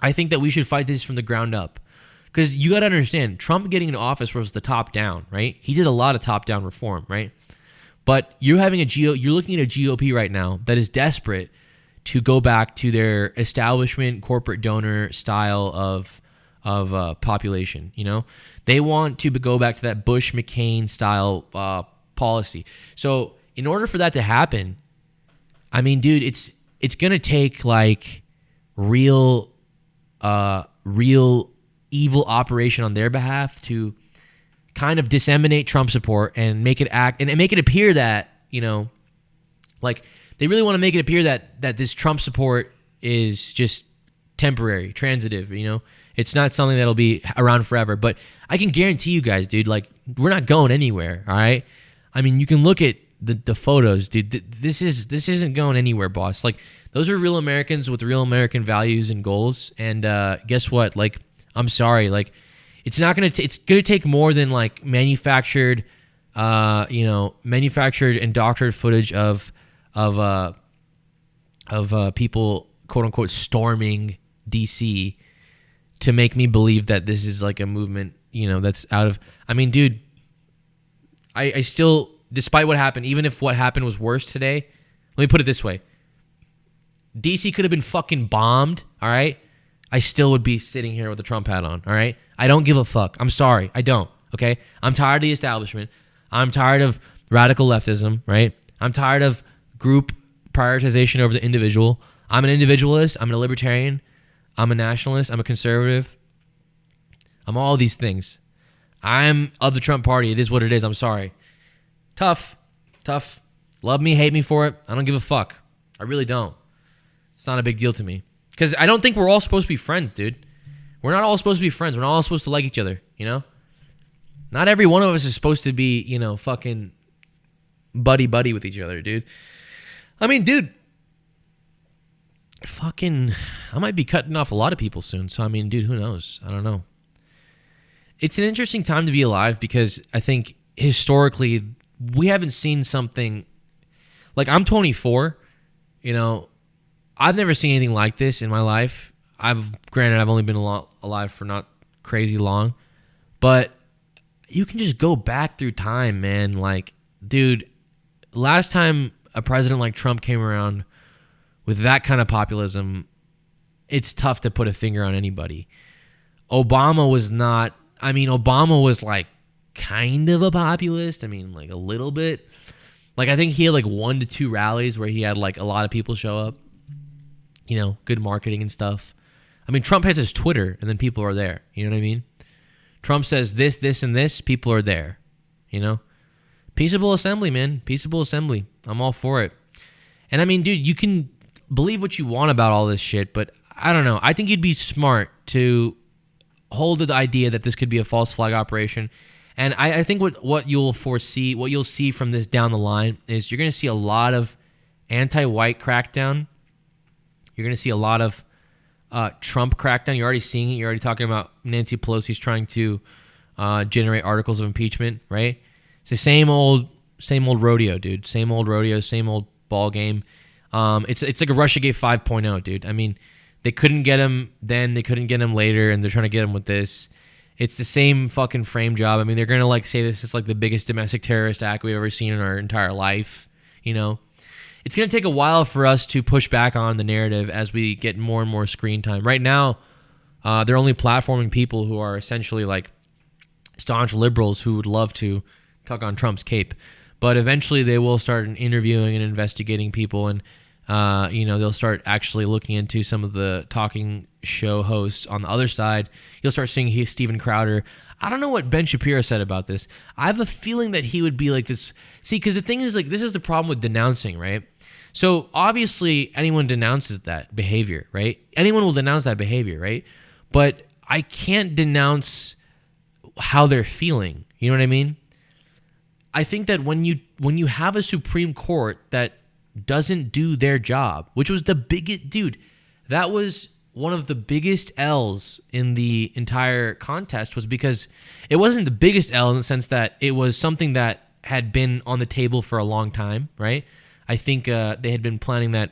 I think that we should fight this from the ground up. Because you got to understand, Trump getting into office was the top down, right? He did a lot of top down reform, right? But you're looking at a GOP right now that is desperate to go back to their establishment corporate donor style of population. They want to go back to that Bush McCain style policy. So in order for that to happen, I mean, dude, it's gonna take real evil operation on their behalf to kind of disseminate Trump support and make it appear that, they really want to make it appear that this Trump support is just temporary, transitive, It's not something that'll be around forever. But I can guarantee you guys, dude, we're not going anywhere, all right? I mean, you can look at the photos, dude. This isn't going anywhere, boss. Those are real Americans with real American values and goals. And guess what? I'm sorry, it's not gonna. It's gonna take more than manufactured and doctored footage of people, quote unquote, storming DC to make me believe that this is a movement, that's out of. I mean, dude, I still, despite what happened, even if what happened was worse today, let me put it this way: DC could have been fucking bombed. All right. I still would be sitting here with a Trump hat on, all right? I don't give a fuck. I'm sorry. I don't, okay? I'm tired of the establishment. I'm tired of radical leftism, right? I'm tired of group prioritization over the individual. I'm an individualist. I'm a libertarian. I'm a nationalist. I'm a conservative. I'm all these things. I'm of the Trump party. It is what it is. I'm sorry. Tough. Love me, hate me for it. I don't give a fuck. I really don't. It's not a big deal to me. Because I don't think we're all supposed to be friends, dude. We're not all supposed to be friends. We're not all supposed to like each other, Not every one of us is supposed to be, fucking buddy with each other, dude. I mean, dude, I might be cutting off a lot of people soon. So, I mean, dude, who knows? I don't know. it's an interesting time to be alive because I think historically we haven't seen something like I'm 24, you know, I've never seen anything like this in my life. Granted, I've only been alive for not crazy long, but you can just go back through time, man. Like, dude, last time a president like Trump came around with that kind of populism, it's tough to put a finger on anybody. Obama was not, I mean, Obama was like kind of a populist. I mean, like a little bit. Like, I think he had like 1 to 2 rallies where he had like a lot of people show up. You know, good marketing and stuff. I mean, Trump has his Twitter and then people are there. You know what I mean? Trump says this, this, and this, people are there. You know? Peaceable assembly, man. Peaceable assembly. I'm all for it. And I mean, dude, you can believe what you want about all this shit, but I don't know. I think you'd be smart to hold to the idea that this could be a false flag operation. And I think what you'll see from this down the line is you're going to see a lot of anti-white crackdown. You're going to see a lot of Trump crackdown. You're already seeing it. You're already talking about Nancy Pelosi's trying to generate articles of impeachment, right? It's the same old rodeo, dude. Same old rodeo, same old ball game. It's like a Russiagate 5.0, dude. I mean, they couldn't get him then, they couldn't get him later, and they're trying to get him with this. It's the same fucking frame job. I mean, they're going to like say this is like the biggest domestic terrorist act we've ever seen in our entire life, you know? It's going to take a while for us to push back on the narrative as we get more and more screen time. Right now, they're only platforming people who are essentially like staunch liberals who would love to tug on Trump's cape. But eventually they will start interviewing and investigating people, and they'll start actually looking into some of the talking show hosts on the other side. You'll start seeing Steven Crowder. I don't know what Ben Shapiro said about this. I have a feeling that he would be like this. See, because the thing is, like, this is the problem with denouncing, right? So obviously anyone denounces that behavior, right? Anyone will denounce that behavior, right? But I can't denounce how they're feeling. You know what I mean? I think that when you have a Supreme Court that doesn't do their job, which was the biggest, dude, that was one of the biggest L's in the entire contest, was because it wasn't the biggest L in the sense that it was something that had been on the table for a long time, right? I think they had been planning that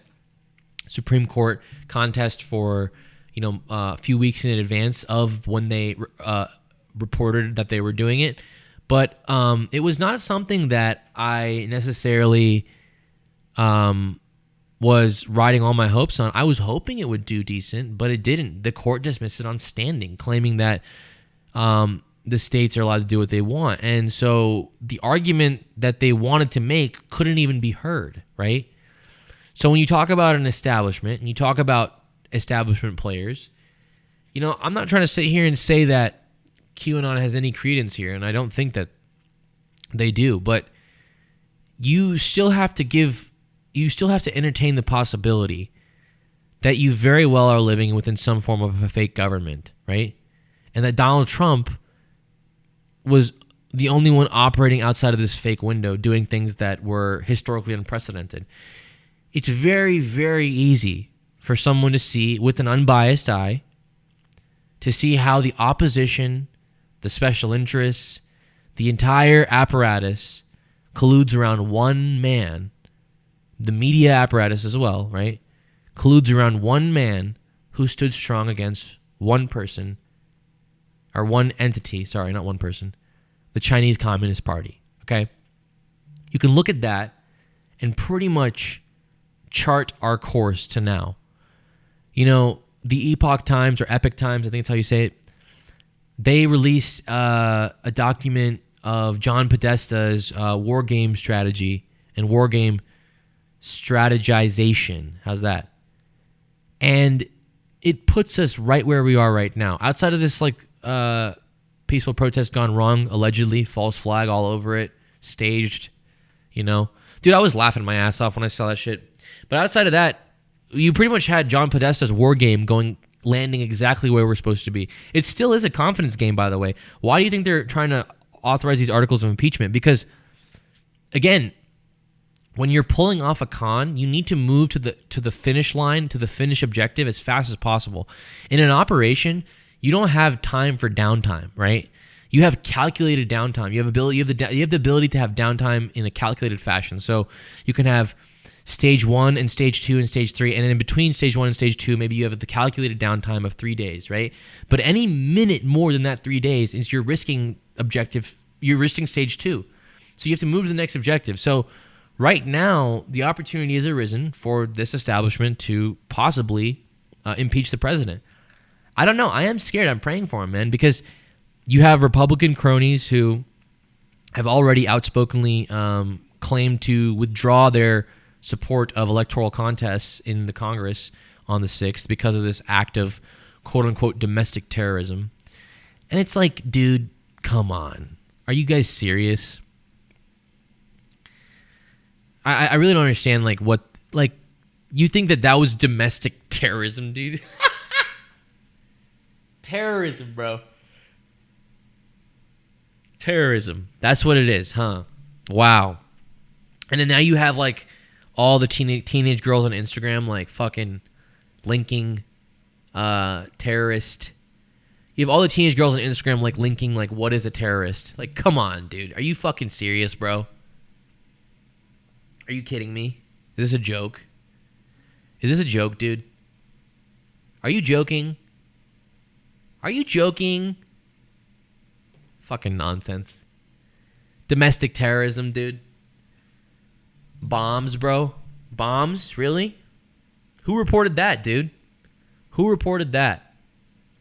Supreme Court contest for, a few weeks in advance of when they reported that they were doing it. But it was not something that I necessarily was riding all my hopes on. I was hoping it would do decent, but it didn't. The court dismissed it on standing, claiming that the states are allowed to do what they want. And so the argument that they wanted to make couldn't even be heard, right? So when you talk about an establishment and you talk about establishment players, I'm not trying to sit here and say that QAnon has any credence here, and I don't think that they do, but you still have to entertain the possibility that you very well are living within some form of a fake government, right? And that Donald Trump was the only one operating outside of this fake window, doing things that were historically unprecedented. It's very, very easy for someone to see with an unbiased eye, to see how the opposition, the special interests, the entire apparatus colludes around one man, the media apparatus as well, right? Colludes around one man who stood strong against one person, or one entity, sorry, not one person, the Chinese Communist Party, okay? You can look at that and pretty much chart our course to now. The Epoch Times, or Epic Times, I think that's how you say it, they released a document of John Podesta's war game strategy and war game strategization. How's that? And it puts us right where we are right now. Outside of this, peaceful protest gone wrong, allegedly, false flag all over it, staged, Dude, I was laughing my ass off when I saw that shit. But outside of that, you pretty much had John Podesta's war game landing exactly where we're supposed to be. It still is a confidence game, by the way. Why do you think they're trying to authorize these articles of impeachment? Because, again, when you're pulling off a con, you need to move to the finish line, to the finish objective as fast as possible. In an operation, you don't have time for downtime, right? You have calculated downtime. You have the ability to have downtime in a calculated fashion. So you can have stage 1 and stage 2 and stage 3, and then in between stage 1 and stage 2, maybe you have the calculated downtime of 3 days, right? But any minute more than that 3 days is you're risking stage 2. So you have to move to the next objective. So right now, the opportunity has arisen for this establishment to possibly impeach the president. I don't know. I am scared. I'm praying for him, man, because you have Republican cronies who have already outspokenly claimed to withdraw their support of electoral contests in the Congress on the 6th because of this act of quote-unquote domestic terrorism. And it's like, dude, come on. Are you guys serious? I really don't understand, you think that was domestic terrorism, dude? Terrorism, bro. Terrorism. That's what it is, huh? Wow. And then now you have, all the teenage girls on Instagram, fucking linking terrorist. You have all the teenage girls on Instagram, linking, what is a terrorist? Come on, dude. Are you fucking serious, bro? Are you kidding me? Is this a joke? Is this a joke, dude? Are you joking? Are you joking? Fucking nonsense. Domestic terrorism, dude. Bombs, bro. Bombs? Really? Who reported that, dude? Who reported that?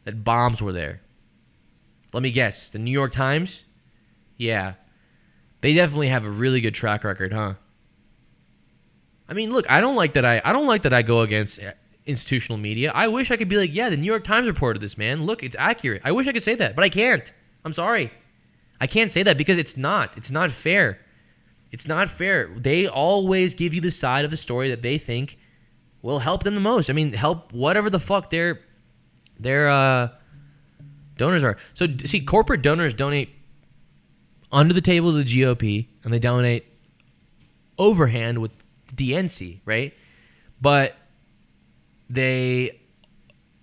That bombs were there. Let me guess. The New York Times? Yeah. They definitely have a really good track record, huh? I mean, look, I don't like that I go against institutional media. I wish I could be yeah, the New York Times reported this, man. Look, it's accurate. I wish I could say that, but I can't. I'm sorry. I can't say that because it's not. It's not fair. It's not fair. They always give you the side of the story that they think will help them the most. I mean, help whatever the fuck their donors are. So, see, corporate donors donate under the table to the GOP, and they donate overhand with DNC, right? But they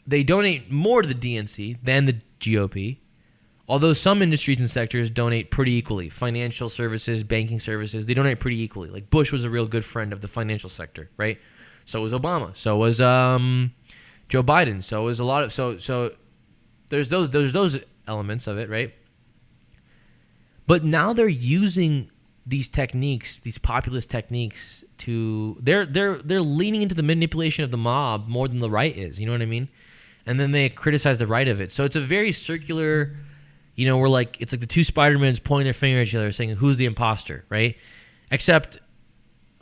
donate more to the DNC than the GOP, although some industries and sectors donate pretty equally. Financial services, banking services, they donate pretty equally. Bush was a real good friend of the financial sector, right? So was Obama. So was Joe Biden. So was a lot of so there's those elements of it, right? But now they're using these techniques, these populist techniques, they're leaning into the manipulation of the mob more than the right is. You know what I mean? And then they criticize the right of it. So it's a very circular, we're it's like the two Spider-Mans pointing their finger at each other saying, who's the imposter, right? Except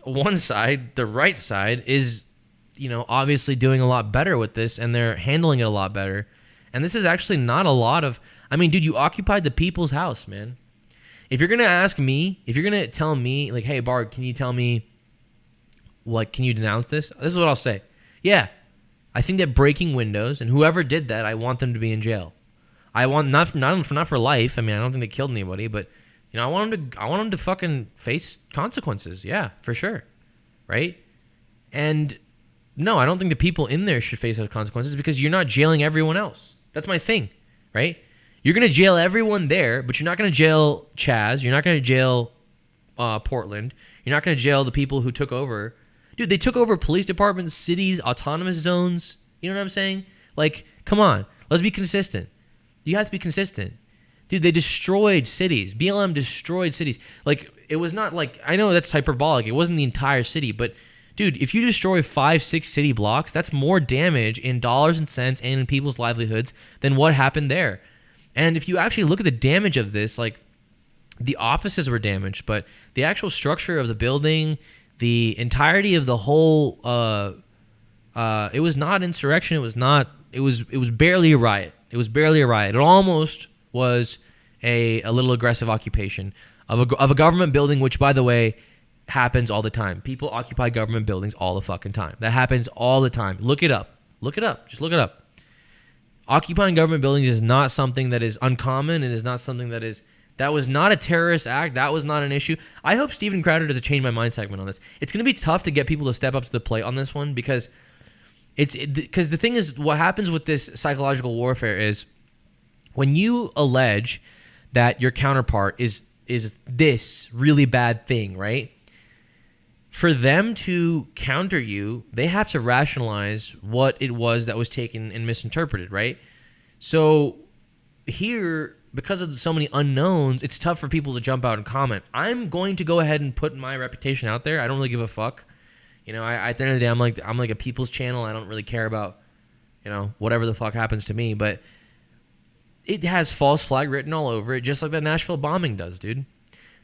one side, the right side, is, obviously doing a lot better with this, and they're handling it a lot better. And this is actually not a lot of, dude, you occupied the people's house, man. If you're going to ask me, if you're going to tell me, hey, BARG, can you tell me, can you denounce this? This is what I'll say. Yeah, I think that breaking windows, and whoever did that, I want them to be in jail. I want, not for life. I don't think they killed anybody, but, I want them to fucking face consequences. Yeah, for sure. Right? And no, I don't think the people in there should face those consequences because you're not jailing everyone else. That's my thing, right? You're going to jail everyone there, but you're not going to jail Chaz. You're not going to jail Portland. You're not going to jail the people who took over. Dude, they took over police departments, cities, autonomous zones. You know what I'm saying? Come on. Let's be consistent. You have to be consistent. Dude, they destroyed cities. BLM destroyed cities. It was not I know that's hyperbolic. It wasn't the entire city, but dude, if you destroy 5-6 city blocks, that's more damage in dollars and cents and in people's livelihoods than what happened there. And if you actually look at the damage of this, the offices were damaged, but the actual structure of the building, the entirety of the whole, it was not insurrection. It was barely a riot. It was barely a riot. It almost was a little aggressive occupation of a government building, which, by the way, happens all the time. People occupy government buildings all the fucking time. That happens all the time. Look it up. Look it up. Just look it up. Occupying government buildings is not something that is uncommon. It is not something that was not a terrorist act. That was not an issue. I hope Steven Crowder does a change my mind segment on this. It's going to be tough to get people to step up to the plate on this one because the thing is, what happens with this psychological warfare is when you allege that your counterpart is this really bad thing, right? For them to counter you, they have to rationalize what it was that was taken and misinterpreted, right? So here, because of so many unknowns, it's tough for people to jump out and comment. I'm going to go ahead and put my reputation out there. I don't really give a fuck. You know, at the end of the day, I'm like a people's channel. I don't really care about, you know, whatever the fuck happens to me. But it has false flag written all over it, just like the Nashville bombing does, dude.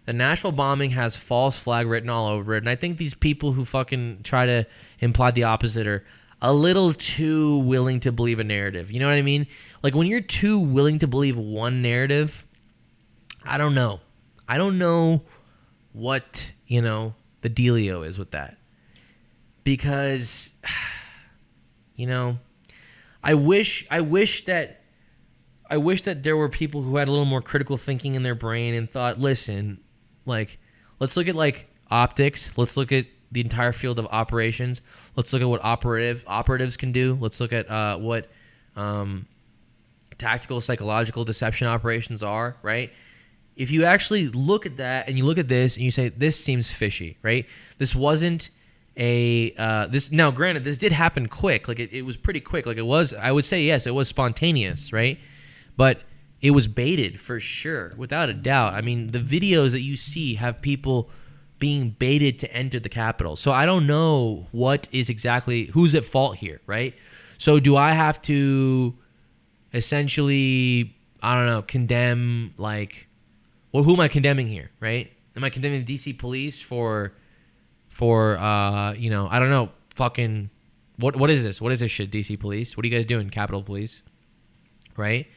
The Nashville bombing has false flag written all over it. And I think these people who fucking try to imply the opposite are a little too willing to believe a narrative. You know what I mean? Like, when you're too willing to believe one narrative, I don't know. I don't know what, you know, the dealio is with that. Because, you know, I wish that there were people who had a little more critical thinking in their brain and thought, listen, like, let's look at, like, optics. Let's look at the entire field of operations. Let's look at what operatives can do. Let's look at what tactical, psychological deception operations are, right? If you actually look at that and you look at this and you say, this seems fishy, right? This wasn't now, granted, this did happen quick. Like, it was pretty quick. Like, it was, I would say, yes, it was spontaneous, right? But it was baited for sure, without a doubt. I mean, the videos that you see have people being baited to enter the Capitol. So I don't know what is exactly, who's at fault here, right? So do I have to essentially, I don't know, condemn, like, well, who am I condemning here, right? Am I condemning the DC police for you know, I don't know, fucking, what is this? What is this shit, DC police? What are you guys doing, Capitol Police, right?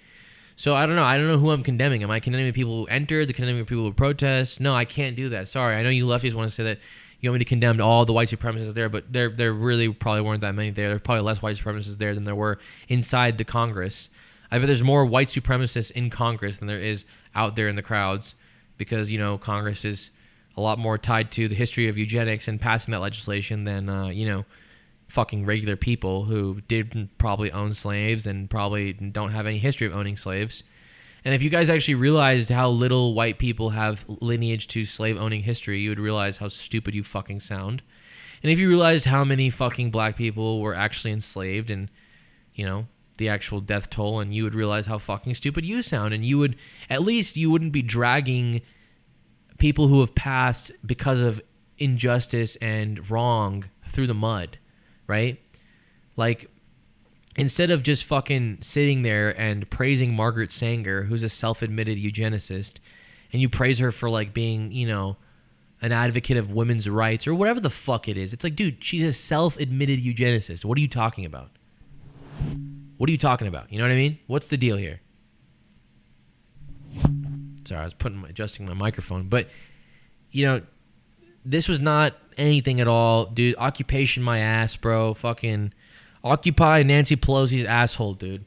So I don't know who I'm condemning. Am I condemning the people who entered, condemning the people who protest? No, I can't do that. Sorry. I know you lefties want to say that you want me to condemn all the white supremacists there, but there really probably weren't that many there. There are probably less white supremacists there than there were inside the Congress. I bet there's more white supremacists in Congress than there is out there in the crowds, because, you know, Congress is a lot more tied to the history of eugenics and passing that legislation than, you know, fucking regular people who didn't probably own slaves and probably don't have any history of owning slaves. And if you guys actually realized how little white people have lineage to slave-owning history, you would realize how stupid you fucking sound. And if you realized how many fucking black people were actually enslaved and, you know, the actual death toll, and you would realize how fucking stupid you sound. And you would, at least you wouldn't be dragging people who have passed because of injustice and wrong through the mud, right? Like, instead of just fucking sitting there and praising Margaret Sanger, who's a self-admitted eugenicist, and you praise her for, like, being, you know, an advocate of women's rights or whatever the fuck it is. It's like, dude, she's a self-admitted eugenicist. What are you talking about? What are you talking about? You know what I mean? What's the deal here? Sorry, I was adjusting my microphone. But, you know, this was not anything at all. Dude, occupation my ass, bro. Fucking occupy Nancy Pelosi's asshole, dude.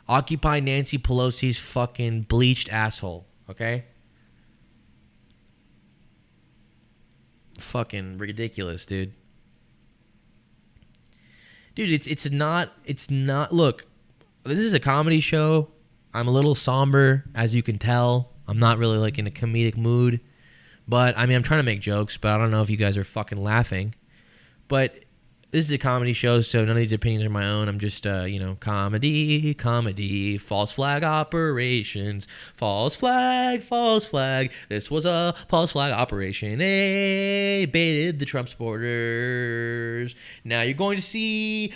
Occupy Nancy Pelosi's fucking bleached asshole, okay? Fucking ridiculous, dude. Dude, it's not, look, this is a comedy show. I'm a little somber, as you can tell. I'm not really, like, in a comedic mood. But, I mean, I'm trying to make jokes, but I don't know if you guys are fucking laughing. But this is a comedy show, so none of these opinions are my own. I'm just, you know, comedy, false flag operations, false flag. This was a false flag operation. They baited the Trump supporters. Now you're going to see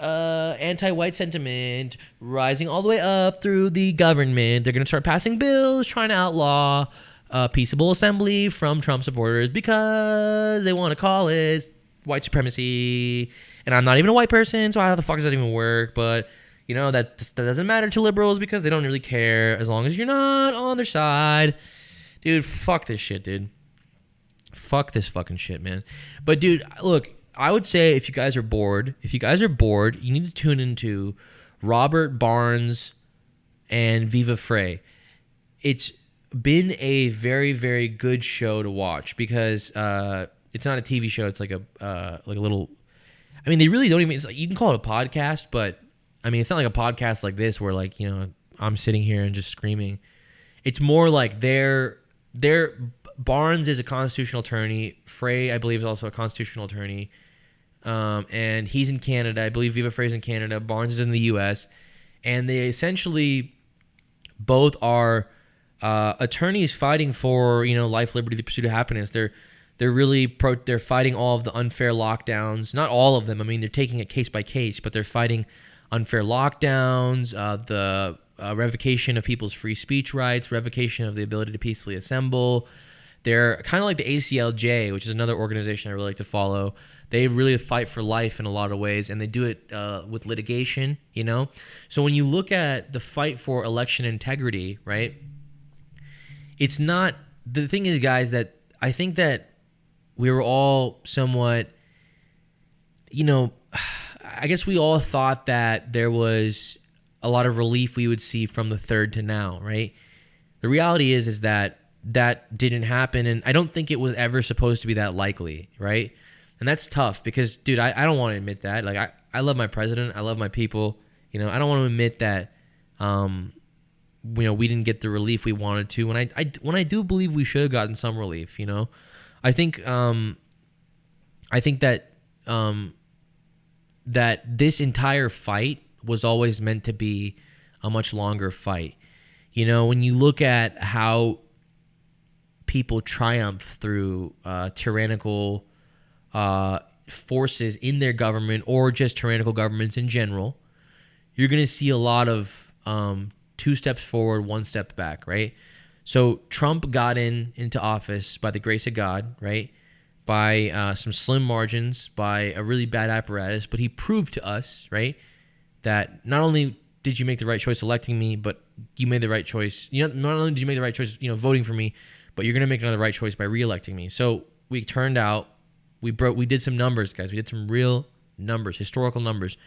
anti-white sentiment rising all the way up through the government. They're going to start passing bills trying to outlaw peaceable assembly from Trump supporters because they want to call it white supremacy. And I'm not even a white person, so how the fuck does that even work? But, you know, that doesn't matter to liberals because they don't really care as long as you're not on their side. Dude, fuck this shit, dude. Fuck this fucking shit, man. But, dude, look, I would say if you guys are bored, you need to tune into Robert Barnes and Viva Frey. It's been a very, very good show to watch because it's not a TV show. It's like a little. I mean, they really don't even. It's like, you can call it a podcast, but I mean, it's not like a podcast like this where, like, you know, I'm sitting here and just screaming. It's more like their Barnes is a constitutional attorney. Frey, I believe, is also a constitutional attorney. And he's in Canada. I believe Viva Frey's in Canada. Barnes is in the U.S. And they essentially both are attorneys fighting for, life, liberty, the pursuit of happiness. They're they're fighting all of the unfair lockdowns. Not all of them. I mean, they're taking it case by case, but they're fighting unfair lockdowns, the revocation of people's free speech rights, revocation of the ability to peacefully assemble. They're kind of like the ACLJ, which is another organization I really like to follow. They really fight for life in a lot of ways, and they do it with litigation, So when you look at the fight for election integrity, right, it's not – the thing is, guys, that I think that we were all somewhat I guess we all thought that there was a lot of relief we would see from the third to now, right? The reality is that didn't happen, and I don't think it was ever supposed to be that likely, right? And that's tough because, dude, I don't want to admit that. Like, I love my president. I love my people. I don't want to admit that, we didn't get the relief we wanted to. When I do believe we should have gotten some relief, I think that that this entire fight was always meant to be a much longer fight. When you look at how people triumph through tyrannical forces in their government or just tyrannical governments in general, you're going to see a lot of 2 steps forward, 1 step back, right? So Trump got into office by the grace of God, right? By some slim margins, by a really bad apparatus, but he proved to us, right, that not only did you make the right choice electing me, but you made the right choice. Not only did you make the right choice, voting for me, but you're going to make another right choice by re-electing me. So we turned out, we did some numbers, guys. We did some real numbers, historical numbers.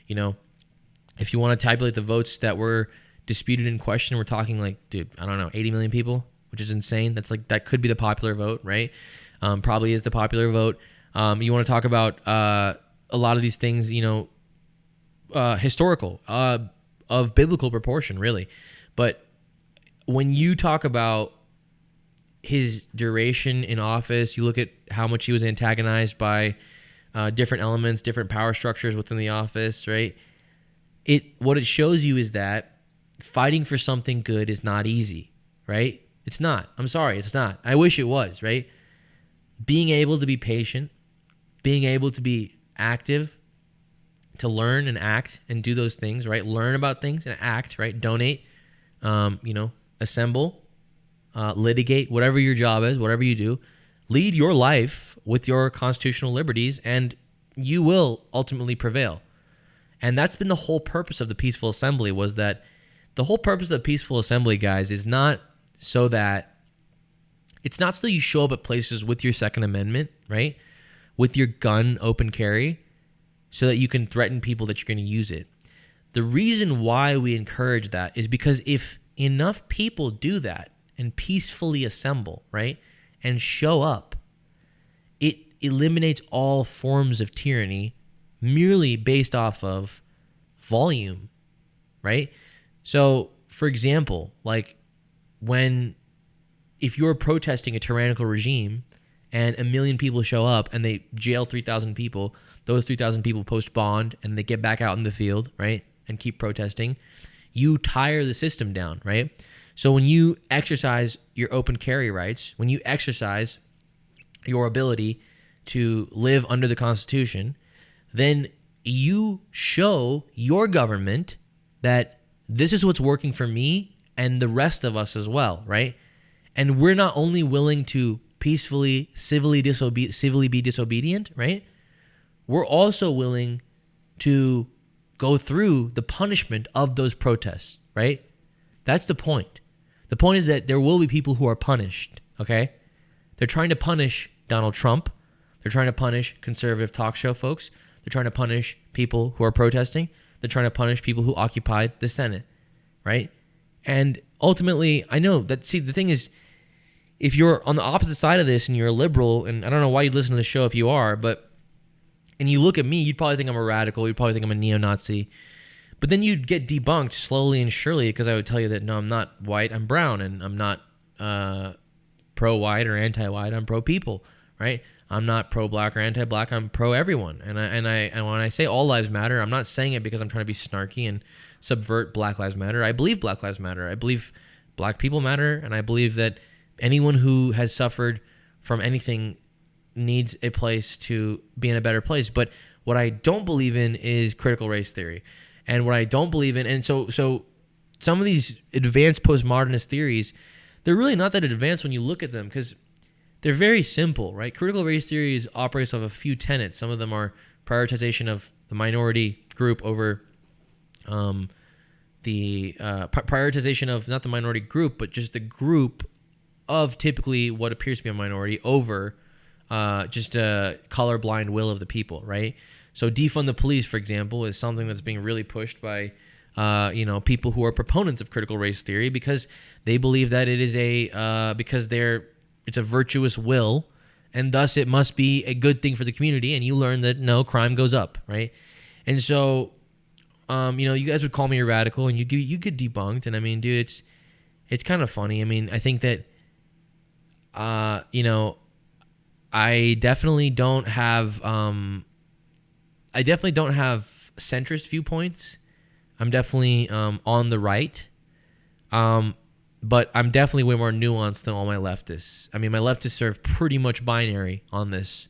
If you want to tabulate the votes that were disputed in question, we're talking like, dude, I don't know, 80 million people, which is insane. That could be the popular vote, right? Probably is the popular vote. You want to talk about a lot of these things, historical, of biblical proportion, really. But when you talk about his duration in office, you look at how much he was antagonized by different elements, different power structures within the office, right? What it shows you is that fighting for something good is not easy, right? It's not. I'm sorry, it's not. I wish it was, right? Being able to be patient, being able to be active, to learn and act and do those things, right? Learn about things and act, right? Donate, assemble, litigate, whatever your job is, whatever you do, lead your life with your constitutional liberties, and you will ultimately prevail. And that's been the whole purpose of the peaceful assembly, was that the whole purpose of the peaceful assembly, guys, is not so you show up at places with your Second Amendment, right? With your gun open carry, so that you can threaten people that you're going to use it. The reason why we encourage that is because if enough people do that and peacefully assemble, right, and show up, it eliminates all forms of tyranny merely based off of volume, right? So, for example, like if you're protesting a tyrannical regime and 1 million people show up and they jail 3,000 people, those 3,000 people post bond and they get back out in the field, right, and keep protesting, you tire the system down, right? So when you exercise your open carry rights, when you exercise your ability to live under the Constitution, then you show your government that this is what's working for me and the rest of us as well, right? And we're not only willing to peacefully, civilly be disobedient, right? We're also willing to go through the punishment of those protests, right? That's the point. The point is that there will be people who are punished, okay? They're trying to punish Donald Trump. They're trying to punish conservative talk show folks. They're trying to punish people who are protesting. They're trying to punish people who occupied the Senate, right? And ultimately, I know that, see, the thing is, if you're on the opposite side of this and you're a liberal, and I don't know why you'd listen to the show if you are, and you look at me, you'd probably think I'm a radical. You'd probably think I'm a neo-Nazi. But then you'd get debunked slowly and surely because I would tell you that, no, I'm not white, I'm brown, and I'm not pro-white or anti-white, I'm pro-people, right? I'm not pro-black or anti-black, I'm pro-everyone. And when I say all lives matter, I'm not saying it because I'm trying to be snarky and subvert Black Lives Matter. I believe Black Lives Matter. I believe black people matter, and I believe that anyone who has suffered from anything needs a place to be in a better place. But what I don't believe in is critical race theory. And what I don't believe in, and so some of these advanced postmodernist theories, they're really not that advanced when you look at them because they're very simple, right? Critical race theory operates off a few tenets. Some of them are prioritization of the minority group over the prioritization of not the minority group, but just the group of typically what appears to be a minority over just a colorblind will of the people, right? So defund the police, for example, is something that's being really pushed by people who are proponents of critical race theory because they believe that it is it's a virtuous will, and thus it must be a good thing for the community. And you learn that no, crime goes up, right? And so, you guys would call me a radical, and you get debunked. And I mean, dude, it's kind of funny. I mean, I think that, I definitely don't have centrist viewpoints. I'm definitely on the right, but I'm definitely way more nuanced than all my leftists. I mean, my leftists are pretty much binary on this.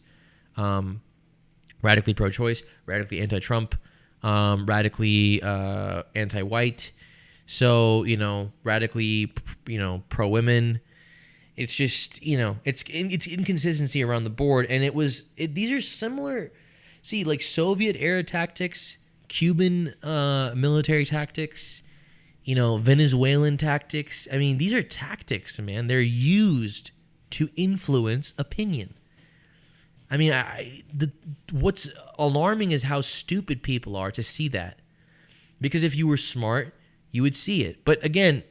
Radically pro-choice, radically anti-Trump, radically anti-white. So, radically, pro-women. It's just, it's inconsistency around the board. And these are similar, like Soviet era tactics, Cuban military tactics, Venezuelan tactics. I mean, these are tactics, man. They're used to influence opinion. I mean, what's alarming is how stupid people are to see that. Because if you were smart, you would see it. But again,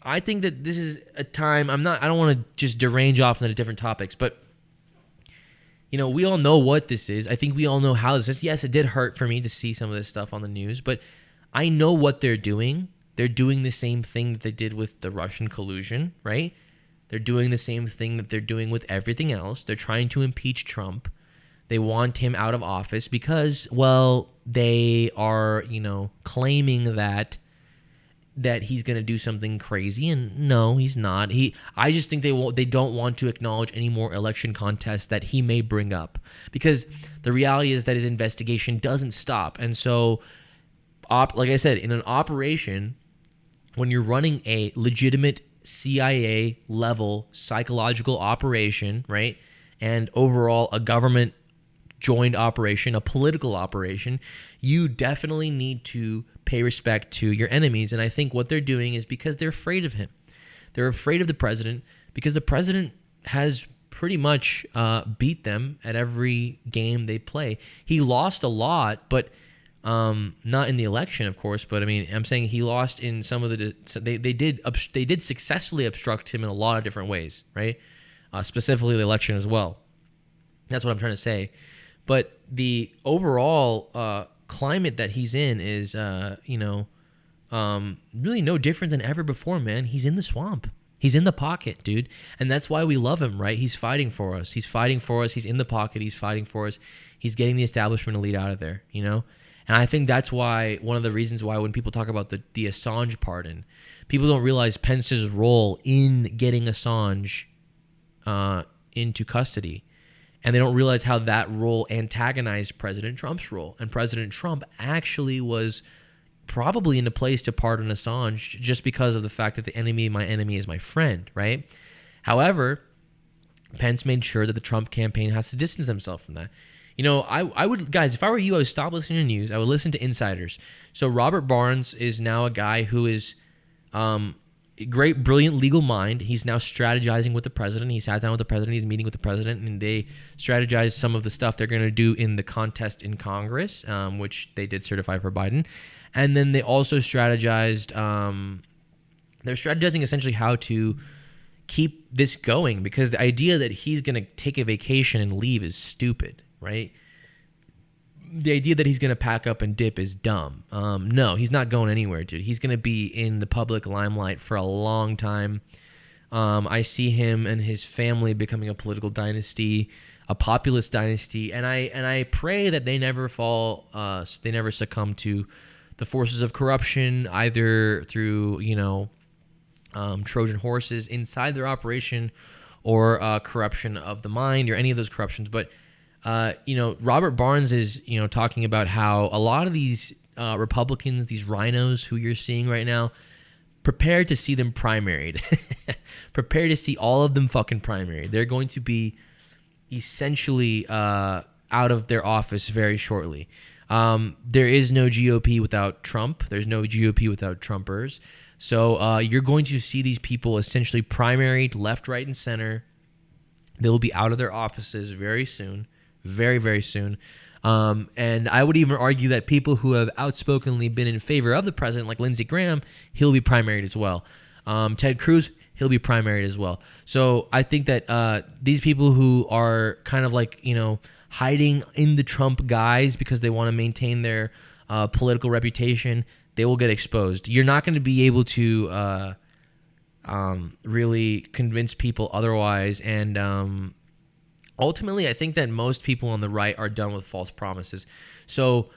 I think that this is a time, I don't want to just derange off into different topics, but we all know what this is. I think we all know how this is. Yes, it did hurt for me to see some of this stuff on the news, but I know what they're doing. They're doing the same thing that they did with the Russian collusion, right? They're doing the same thing that they're doing with everything else. They're trying to impeach Trump. They want him out of office because, well, they are, claiming that he's going to do something crazy, and no, he's not. I just think they don't want to acknowledge any more election contests that he may bring up, because the reality is that his investigation doesn't stop. And so, like I said, in an operation, when you're running a legitimate CIA level psychological operation, right, and overall a government joined operation, a political operation, you definitely need to pay respect to your enemies. And I think what they're doing is because they're afraid of him. They're afraid of the president because the president has pretty much beat them at every game they play. He lost a lot, but not in the election, of course. But I mean, I'm saying he lost in some of they did successfully obstruct him in a lot of different ways, right? Specifically the election as well. That's what I'm trying to say. But the overall climate that he's in is, really no different than ever before, man. He's in the swamp. He's in the pocket, dude. And that's why we love him, right? He's fighting for us. He's fighting for us. He's in the pocket. He's fighting for us. He's getting the establishment elite out of there, And I think that's why, one of the reasons why when people talk about the Assange pardon, people don't realize Pence's role in getting Assange into custody. And they don't realize how that role antagonized President Trump's role. And President Trump actually was probably in a place to pardon Assange just because of the fact that my enemy is my friend, right? However, Pence made sure that the Trump campaign has to distance themselves from that. I would, guys, if I were you, I would stop listening to news. I would listen to insiders. So Robert Barnes is now a guy who is great, brilliant legal mind. He's now strategizing with the president. He sat down with the president. He's meeting with the president, and they strategized some of the stuff they're going to do in the contest in Congress, which they did certify for Biden. And then they also strategized. They're strategizing essentially how to keep this going, because the idea that he's going to take a vacation and leave is stupid, right? the idea that he's going to pack up and dip is dumb. No, he's not going anywhere, dude. He's going to be in the public limelight for a long time. I see him and his family becoming a political dynasty, a populist dynasty, and I pray that they never fall, they never succumb to the forces of corruption, either through, Trojan horses inside their operation or corruption of the mind or any of those corruptions. But, Robert Barnes is, talking about how a lot of these Republicans, these rhinos who you're seeing right now, prepare to see them primaried. Prepare to see all of them fucking primaried. They're going to be essentially out of their office very shortly. There is no GOP without Trump. There's no GOP without Trumpers. So you're going to see these people essentially primaried left, right, and center. They will be out of their offices very soon. Very, very soon. And I would even argue that people who have outspokenly been in favor of the president, like Lindsey Graham, he'll be primaried as well. Ted Cruz, he'll be primaried as well. So I think that these people who are kind of like, hiding in the Trump guise because they want to maintain their political reputation, they will get exposed. You're not going to be able to really convince people otherwise. And ultimately, I think that most people on the right are done with false promises. So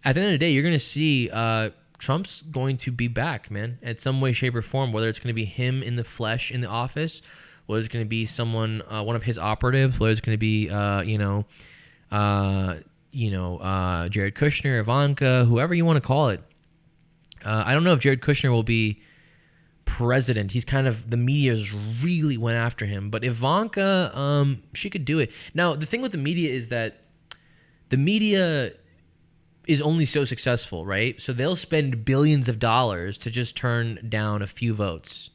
at the end of the day, you're going to see Trump's going to be back, man, at some way, shape, or form, whether it's going to be him in the flesh in the office, whether it's going to be someone, one of his operatives, whether it's going to be, Jared Kushner, Ivanka, whoever you want to call it. I don't know if Jared Kushner will be president. He's kind of, the media's really went after him, but Ivanka, she could do it. Now, the thing with the media is that the media is only so successful, right? So they'll spend billions of dollars to just turn down a few votes,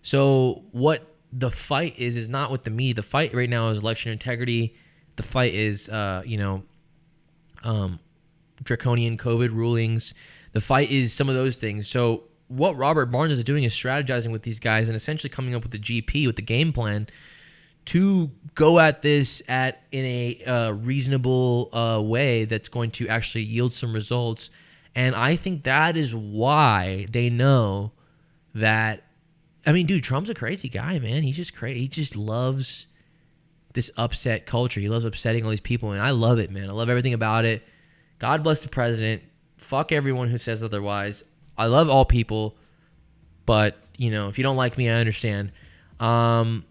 So what the fight is not with the media. The fight right now is election integrity. The fight is, draconian COVID rulings. The fight is some of those things. So what Robert Barnes is doing is strategizing with these guys and essentially coming up with the GP, with the game plan to go at this in a reasonable way that's going to actually yield some results. And I think that is why they know that, dude, Trump's a crazy guy, man. He's just crazy. He just loves this upset culture. He loves upsetting all these people, and I love it, man. I love everything about it. God bless the president. Fuck everyone who says otherwise. I love all people, but, if you don't like me, I understand. I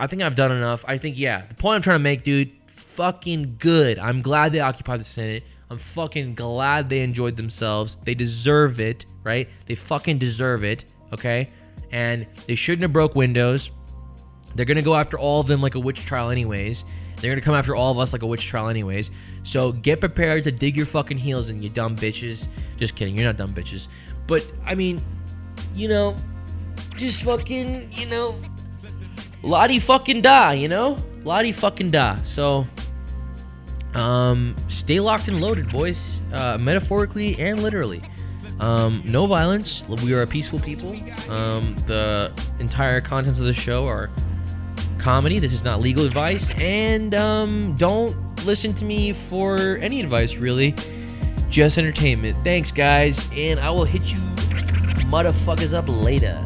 think I've done enough. I think, the point I'm trying to make, dude, fucking good. I'm glad they occupied the Senate. I'm fucking glad they enjoyed themselves. They deserve it, right? They fucking deserve it, okay? And they shouldn't have broke windows. They're going to go after all of them like a witch trial anyways. They're going to come after all of us like a witch trial anyways. So get prepared to dig your fucking heels in, you dumb bitches. Just kidding. You're not dumb bitches. But, just fucking, la-di fucking da, la-di fucking da. So, stay locked and loaded, boys. Metaphorically and literally. No violence. We are a peaceful people. The entire contents of the show are comedy. This is not legal advice. And don't listen to me for any advice, really. Just entertainment. Thanks, guys. And I will hit you motherfuckers up later.